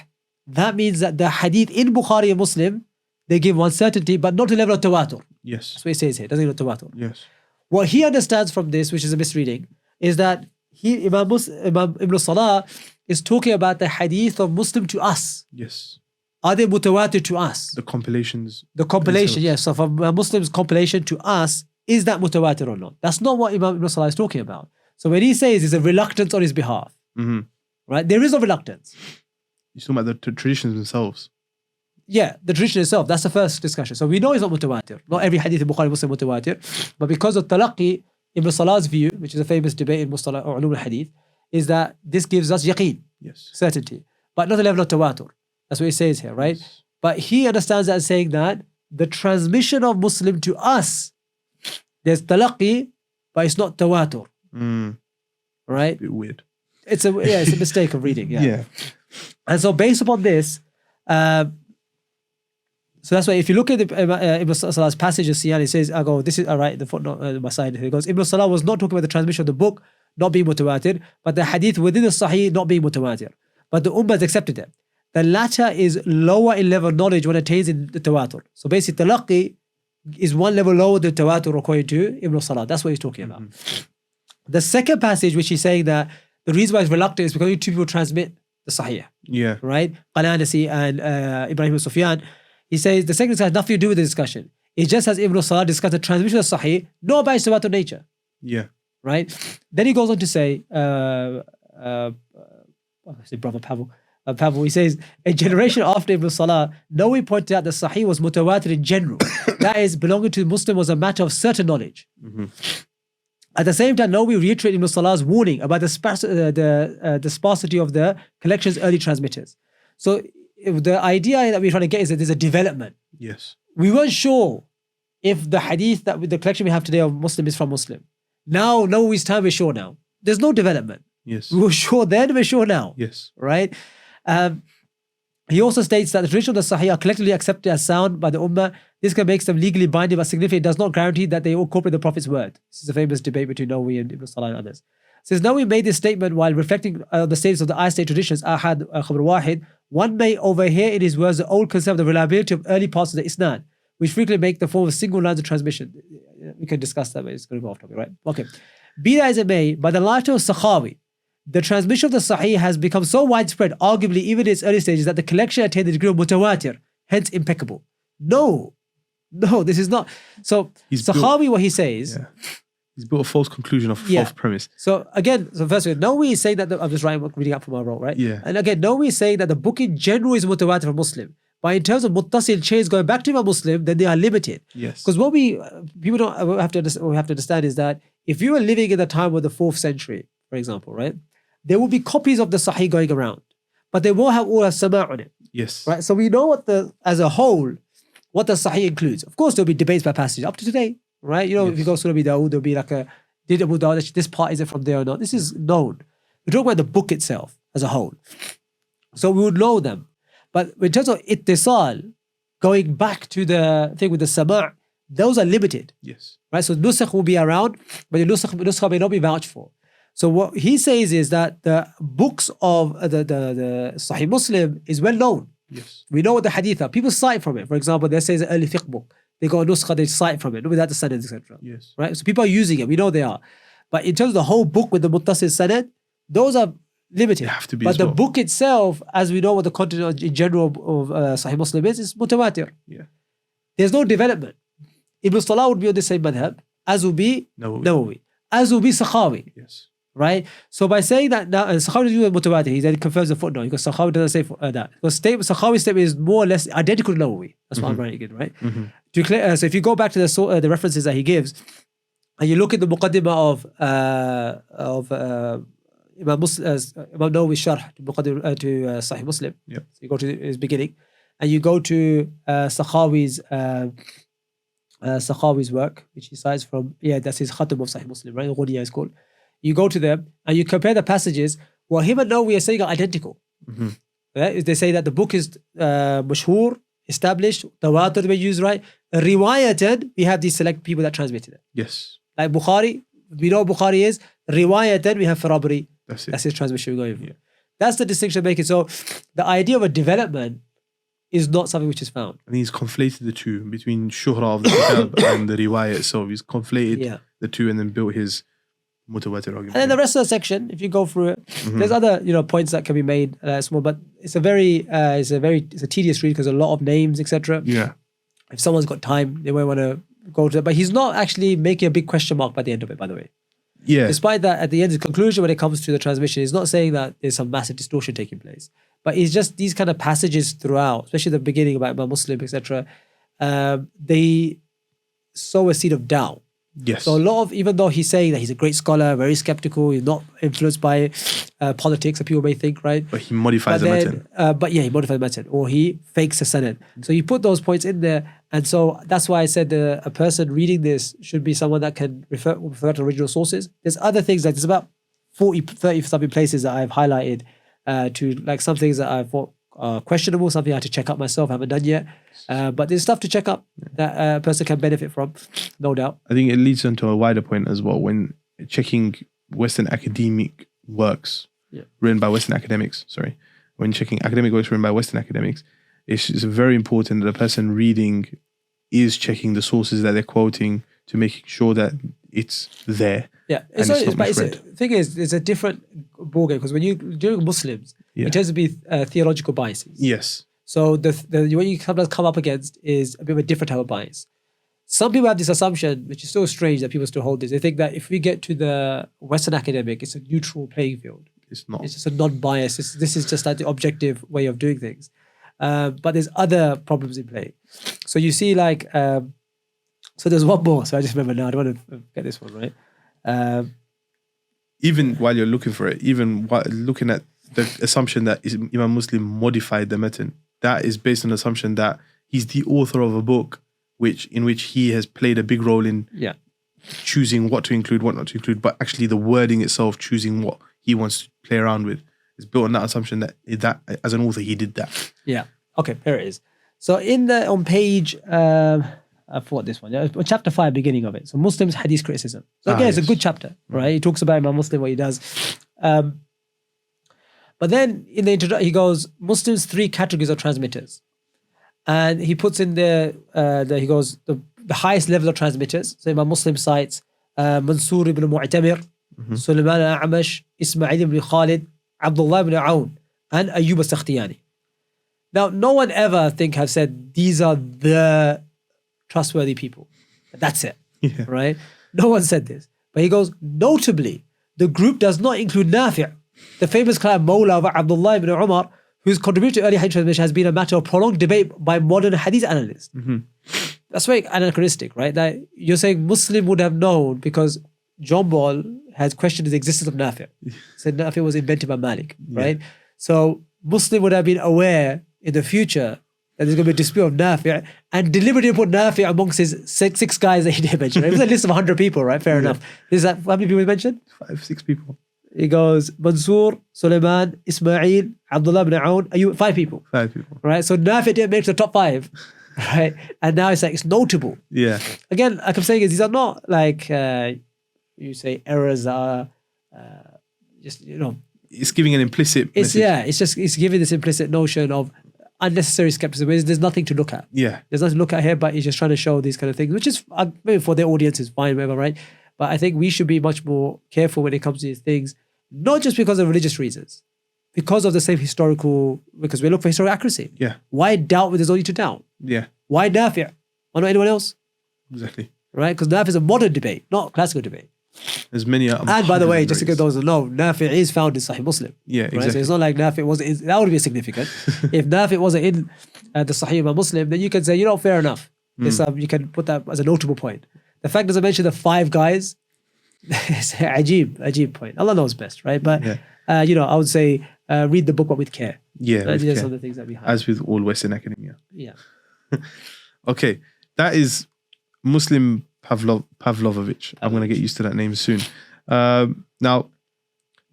[SPEAKER 3] That means that the hadith in Bukhari and Muslim, they give one certainty, but not to the level of tawatur.
[SPEAKER 2] Yes.
[SPEAKER 3] That's what he says here, it doesn't give tawatur.
[SPEAKER 2] Yes.
[SPEAKER 3] What he understands from this, which is a misreading, is that Imam Ibn Salah is talking about the hadith of Muslim to us.
[SPEAKER 2] Yes.
[SPEAKER 3] Are they mutawatir to us?
[SPEAKER 2] The compilations.
[SPEAKER 3] The compilation,
[SPEAKER 2] themselves.
[SPEAKER 3] yes. So from a Muslim's compilation to us, is that mutawatir or not? That's not what Imam Ibn Salah is talking about. So when he says there's a reluctance on his behalf,
[SPEAKER 2] Mm-hmm.
[SPEAKER 3] right? There is no reluctance.
[SPEAKER 2] You're talking about the traditions themselves.
[SPEAKER 3] Yeah, the tradition itself. That's the first discussion. So we know it's not mutawatir. Not every hadith in Bukhari Muslim mutawatir. But because of talaqi, Ibn Salah's view, which is a famous debate in Mustalah or Ulum al-Hadith, is that this gives us yaqeen,
[SPEAKER 2] Yes.
[SPEAKER 3] certainty, but not the level of tawatur. That's what he says here, right?
[SPEAKER 2] Yes.
[SPEAKER 3] But he understands that as saying that the transmission of Muslim to us, there's talaqi, but it's not tawatur, right?
[SPEAKER 2] Bit weird.
[SPEAKER 3] It's a mistake of reading, yeah.
[SPEAKER 2] Yeah.
[SPEAKER 3] And so based upon this, so that's why if you look at Ibn Salah's passage of Siyan, he says, this is, all right, the footnote on my side, he goes, Ibn Salah was not talking about the transmission of the book not being mutawatir, but the hadith within the Sahih not being mutawatir. But the Ummah has accepted it. The latter is lower in level of knowledge when attains in the tawatur. So basically, talaqi is one level lower than tawatur according to Ibn Salah. That's what he's talking about. The second passage, which he's saying that the reason why he's reluctant is because two people transmit the Sahih,
[SPEAKER 2] Yeah.
[SPEAKER 3] right? Qalanasi and Ibrahim al-Sufyan. He says the second has nothing to do with the discussion. It just has Ibn Salah discuss the transmission of Sahih, not by its tawatur nature,
[SPEAKER 2] Yeah.
[SPEAKER 3] right? Then he goes on to say, brother Pavel, he says, a generation after Ibn Salah, Nawawi pointed out that Sahih was mutawatir in general. That is, belonging to the Muslim was a matter of certain knowledge.
[SPEAKER 2] Mm-hmm.
[SPEAKER 3] At the same time, Nawawi reiterated Ibn Salah's warning about the sparsity of the collection's early transmitters. So the idea that we're trying to get is that there's a development.
[SPEAKER 2] Yes.
[SPEAKER 3] We weren't sure if the hadith that with the collection we have today of Muslim is from Muslim. Now, Nawawi's time, we're sure now. There's no development.
[SPEAKER 2] Yes.
[SPEAKER 3] We were sure then, we're sure now.
[SPEAKER 2] Yes.
[SPEAKER 3] Right? He also states that the tradition of the Sahih are collectively accepted as sound by the Ummah. This can make them legally binding, but significant. It does not guarantee that they all incorporate the Prophet's word. This is a famous debate between Nawawi and Ibn Salah and others. Since Nawawi made this statement while reflecting on the status of the I-state traditions, Ahad, Khabar Wahid, one may overhear in his words the old concept of the reliability of early parts of the Isnad, which frequently make the form of single lines of transmission. We can discuss that, but it's going to go off topic, right? Okay. Be that as it may, by the light of Sakhawi, the transmission of the Sahih has become so widespread, arguably even in its early stages, that the collection attained the degree of mutawatir, hence impeccable. No, this is not. So Sakhawi, what he says,
[SPEAKER 2] he's built a false conclusion of a false premise.
[SPEAKER 3] So again, first of all, Nawawi is saying that I'm just reading up from our roll, right?
[SPEAKER 2] Yeah.
[SPEAKER 3] And again, Nawawi is saying that the book in general is mutawatir for Muslim. But in terms of muttasil chains going back to Imam Muslim, then they are limited.
[SPEAKER 2] Yes.
[SPEAKER 3] Because what we have to understand is that if you were living in the time of the 4th century, for example, right, there will be copies of the Sahih going around, but they won't all have sama' on it.
[SPEAKER 2] Yes.
[SPEAKER 3] Right. So we know as a whole, what the Sahih includes. Of course, there'll be debates by passage up to today, right? You know, if you go to Surah Dawood, there'll be like did Abu Dawud, this part, is it from there or not? This is known. We're talking about the book itself as a whole. So we would know them. But in terms of ittisal, going back to the thing with the sama', those are limited.
[SPEAKER 2] Yes.
[SPEAKER 3] Right? So nusakh will be around, but the nusakh may not be vouched for. So what he says is that the books of the Sahih Muslim is well known.
[SPEAKER 2] Yes.
[SPEAKER 3] We know what the hadith are. People cite from it. For example, they say it's an early fiqh book. They got a nuskha, they cite from it, without the sanad, etc.
[SPEAKER 2] Yes.
[SPEAKER 3] Right? So people are using it. We know they are. But in terms of the whole book with the muttasil sanad, those are limited.
[SPEAKER 2] They have to be.
[SPEAKER 3] But
[SPEAKER 2] as
[SPEAKER 3] the
[SPEAKER 2] well.
[SPEAKER 3] book itself, as we know what the content in general of Sahih Muslim is mutawatir.
[SPEAKER 2] Yeah.
[SPEAKER 3] There's no development. Ibn Salah would be on the same madhab, as would be
[SPEAKER 2] Nawawi.
[SPEAKER 3] Nawawi, as would be Sakhawi.
[SPEAKER 2] Yes.
[SPEAKER 3] right? So by saying that now, and Sakhawi doesn't use mutawatir, he then confirms the footnote because Sakhawi doesn't say that. Because Sakhawi's statement is more or less identical to Nawawi. That's what I'm writing it, right? So if you go back to the references that he gives, and you look at the muqaddimah of Imam Nawawi's sharh to Sahih Muslim.
[SPEAKER 2] Yeah.
[SPEAKER 3] So you go to his beginning, and you go to Sakhawi's work, which he cites from, that's his Khatam of Sahih Muslim, right? Ghuniya is called. You go to them and you compare the passages. Well, him and Nawawi are saying are identical. Right? They say that the book is mashhur, established, tawatur we use, right? Riwayatan, we have these select people that transmitted it.
[SPEAKER 2] Yes.
[SPEAKER 3] Like Bukhari, we know what Bukhari is. Riwayatan, we have Farabri.
[SPEAKER 2] That's it.
[SPEAKER 3] That's his transmission we're going for. That's the distinction making. So the idea of a development is not something which is found.
[SPEAKER 2] And he's conflated the two between shuhra of the kitab and the riwayah itself. He's conflated the two and then built his mutawatir argument.
[SPEAKER 3] And then the rest of the section, if you go through it, there's other points that can be made small, but it's a tedious read because a lot of names, etc.
[SPEAKER 2] Yeah.
[SPEAKER 3] If someone's got time, they might want to go to it. But he's not actually making a big question mark by the end of it, by the way.
[SPEAKER 2] Yeah.
[SPEAKER 3] Despite that, at the end, the conclusion when it comes to the transmission, he's not saying that there's some massive distortion taking place. But it's just these kind of passages throughout, especially the beginning about Imam Muslim, etc. They sow a seed of doubt.
[SPEAKER 2] Yes.
[SPEAKER 3] So a lot of, even though he's saying that he's a great scholar, very skeptical, he's not influenced by politics, that people may think, right?
[SPEAKER 2] But he modifies the matan.
[SPEAKER 3] He modifies the matan, or he fakes a sanad. So you put those points in there, and so that's why I said a person reading this should be someone that can refer to original sources. There's other things, like there's about 30 something places that I've highlighted to, like some things that I thought questionable, something I had to check up myself, I haven't done yet. But there's stuff to check up that a person can benefit from, no doubt.
[SPEAKER 2] I think it leads on to a wider point as well. When checking Western academic works written by Western academics, when checking academic works written by Western academics, it's very important that the person reading is checking the sources that they're quoting to make sure that it's there.
[SPEAKER 3] Yeah,
[SPEAKER 2] the
[SPEAKER 3] thing is, it's a different ballgame because when you're doing Muslims, it tends to be theological biases.
[SPEAKER 2] Yes.
[SPEAKER 3] So the what you sometimes come up against is a bit of a different type of bias. Some people have this assumption, which is so strange that people still hold this. They think that if we get to the Western academic, it's a neutral playing field.
[SPEAKER 2] It's not.
[SPEAKER 3] It's just a non-bias. This is just like the objective way of doing things. But there's other problems in play. So you see, like, so there's one more. So I just remember now. I don't want to get this one right.
[SPEAKER 2] Even while you're looking for it, even while looking at the assumption that Imam Muslim modified the matan, that is based on the assumption that he's the author of a book in which he has played a big role in choosing what to include, what not to include, but actually the wording itself, choosing what he wants to play around with, is built on that assumption that as an author he did that. Yeah.
[SPEAKER 3] Okay, there it is. So on page I forgot this one. Chapter 5, beginning of it. So Muslims Hadith criticism. So again, it's a good chapter, right? He talks about Imam Muslim, what he does. But then in the introduction, he goes, Muslims 3 categories of transmitters. And he puts in there, he goes, the highest level of transmitters. So Imam Muslim cites Mansur ibn Mu'tamir, Sulaiman al-A'mash, Ismail ibn Khalid, Abdullah ibn Aoun, and Ayyub al-Sakhtiyani. Now, no one ever have said these are the trustworthy people. That's it, right? No one said this. But he goes, notably, the group does not include Nafi', the famous client Mawla of Abdullah ibn Umar, whose contribution to early hadith transmission has been a matter of prolonged debate by modern hadith analysts. That's very anachronistic, right? That you're saying Muslim would have known because John Ball has questioned the existence of Nafi'. Said Nafi' was invented by Malik, right? So Muslim would have been aware in the future that there's going to be a dispute of Nafi' and deliberately put Nafi' amongst his six guys that he didn't mention. Right? It was a list of 100 people, right? Fair enough. This is how many people he mentioned?
[SPEAKER 2] 5, 6 people.
[SPEAKER 3] He goes, Mansur, Sulaiman, Ismail, Abdullah ibn Aoun, 5 people.
[SPEAKER 2] 5 people.
[SPEAKER 3] Right? So Nafi' didn't make the top 5. Right? And now it's like, it's notable.
[SPEAKER 2] Yeah.
[SPEAKER 3] Again, like I'm saying, these are not like, you say errors are just,
[SPEAKER 2] It's giving an implicit message.
[SPEAKER 3] It's giving this implicit notion of unnecessary skepticism. There's nothing to look at.
[SPEAKER 2] Yeah.
[SPEAKER 3] There's nothing to look at here, but he's just trying to show these kind of things, which is maybe for their audience is fine, whatever, right? But I think we should be much more careful when it comes to these things, not just because of religious reasons, because of the same because we look for historical accuracy.
[SPEAKER 2] Yeah.
[SPEAKER 3] Why doubt when there's no need to doubt?
[SPEAKER 2] Yeah.
[SPEAKER 3] Why Nafi'? Why not anyone else?
[SPEAKER 2] Exactly.
[SPEAKER 3] Right? Because Nafi' is a modern debate, not classical debate.
[SPEAKER 2] There's many.
[SPEAKER 3] And by the way, just to get those to know, Nafi is found in Sahih Muslim.
[SPEAKER 2] Yeah, exactly.
[SPEAKER 3] Right? So it's not like Nafi wasn't. That would be significant. If Nafi wasn't in the Sahih Imam Muslim, then you can say, you know, fair enough. This, you can put that as a notable point. The fact doesn't mention the 5 guys. It's ajib point. Allah knows best, right? But you know, I would say read the book but with care.
[SPEAKER 2] Yeah,
[SPEAKER 3] these are some of the things that we have.
[SPEAKER 2] As with all Western academia.
[SPEAKER 3] Yeah.
[SPEAKER 2] Okay, that is Muslim Pavlovitch. I'm going to get used to that name soon. Now,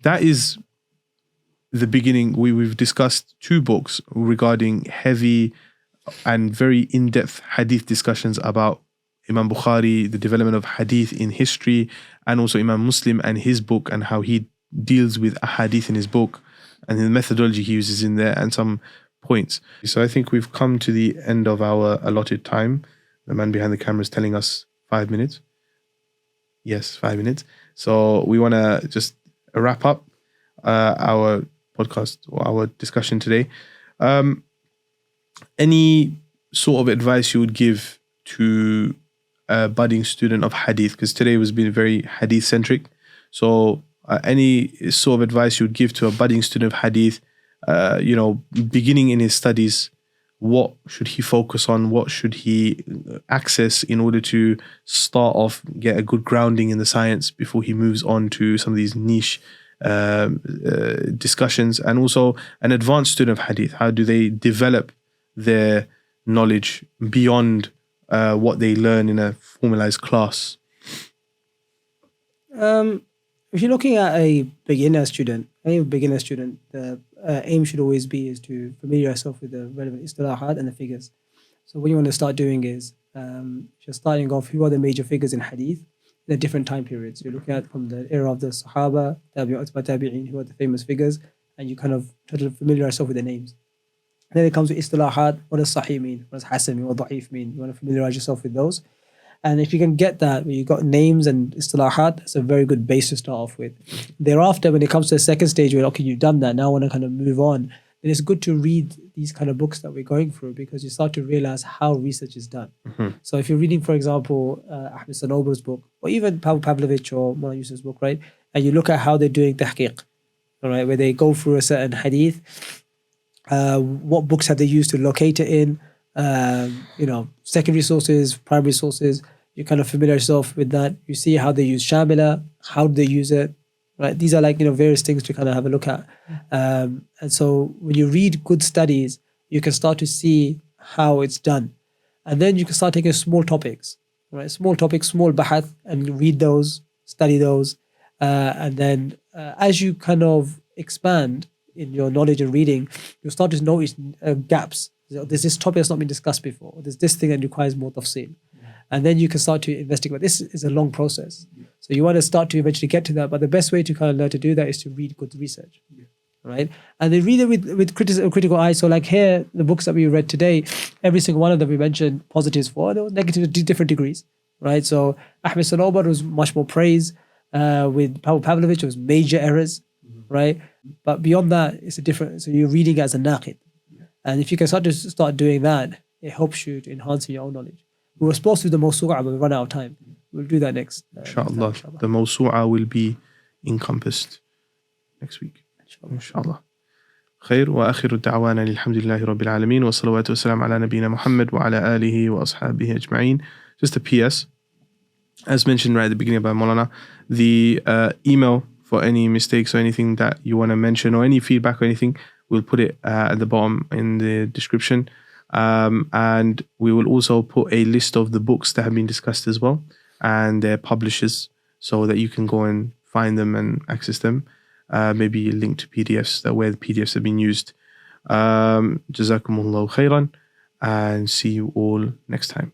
[SPEAKER 2] that is the beginning. We've discussed 2 books regarding heavy and very in-depth hadith discussions about Imam Bukhari, the development of hadith in history, and also Imam Muslim and his book and how he deals with a hadith in his book and the methodology he uses in there and some points. So I think we've come to the end of our allotted time. The man behind the camera is telling us 5 minutes. Yes, 5 minutes. So we want to just wrap up our podcast or our discussion today. Any sort of advice you would give to a budding student of hadith? Because today was been very hadith centric. So any sort of advice you would give to a budding student of hadith, you know, beginning in his studies, what should he focus on? What should he access in order to start off, get a good grounding in the science before he moves on to some of these niche discussions? And also an advanced student of hadith, how do they develop their knowledge beyond what they learn in a formalized class?
[SPEAKER 3] If you're looking at a beginner student, the aim should always be is to familiarize yourself with the relevant istilahat and the figures. So what you want to start doing is, if you're starting off, who are the major figures in hadith in the different time periods? You're looking at from the era of the Sahaba, Tabi'in, who are the famous figures, and you kind of try to familiarize yourself with their names. And then it comes to istilahat. What does sahih mean? What does hasan mean? What does da'if mean? You want to familiarize yourself with those. And if you can get that, where you've got names and istilahat, that's a very good base to start off with. Thereafter, when it comes to the second stage where, okay, you've done that, now I want to kind of move on, then it's good to read these kind of books that we're going through, because you start to realize how research is done. So if you're reading, for example, Ahmed Sanobar's book, or even Pavlovitch or Mullah Yusuf's book, right? And you look at how they're doing tahqiq, all right, where they go through a certain hadith, what books have they used to locate it in, you know, secondary sources, primary sources. You kind of familiarize yourself with that. You see how they use Shamila, how do they use it, right? These are like, you know, various things to kind of have a look at. And so when you read good studies, you can start to see how it's done. And then you can start taking small topics, right? Small topics, small bahath, and read those, study those. And then as you kind of expand in your knowledge and reading, you'll start to notice gaps. There's this topic that's not been discussed before. There's this thing that requires more tafseel. And then you can start to investigate. But this is a long process. So you want to start to eventually get to that. But the best way to kind of learn to do that is to read good research. Right? And they read it with critical eye. So like here, the books that we read today, every single one of them we mentioned positives for. There was negatives to different degrees. Right? So Ahmed Sanobar was much more praise. With Pavlovitch, it was major errors. Right? But beyond that, it's a different. So you're reading as a naqid. And if you can start doing that, it helps you to enhance your own knowledge. We were supposed to do the mawsu'a, but we run out of time. We'll do that next.
[SPEAKER 2] Inshallah. The mawsu'a will be encompassed next week. Inshallah. خير وآخر دعوانا الحمد لله رب العالمين والصلاة والسلام على نبينا محمد وعلى آله وأصحابه أجمعين. Just a PS. As mentioned right at the beginning by Maulana, the email for any mistakes or anything that you want to mention or any feedback or anything, we'll put it at the bottom in the description. And we will also put a list of the books that have been discussed as well and their publishers so that you can go and find them and access them. Maybe a link to PDFs where the PDFs have been used. Jazakumullahu khairan, and see you all next time.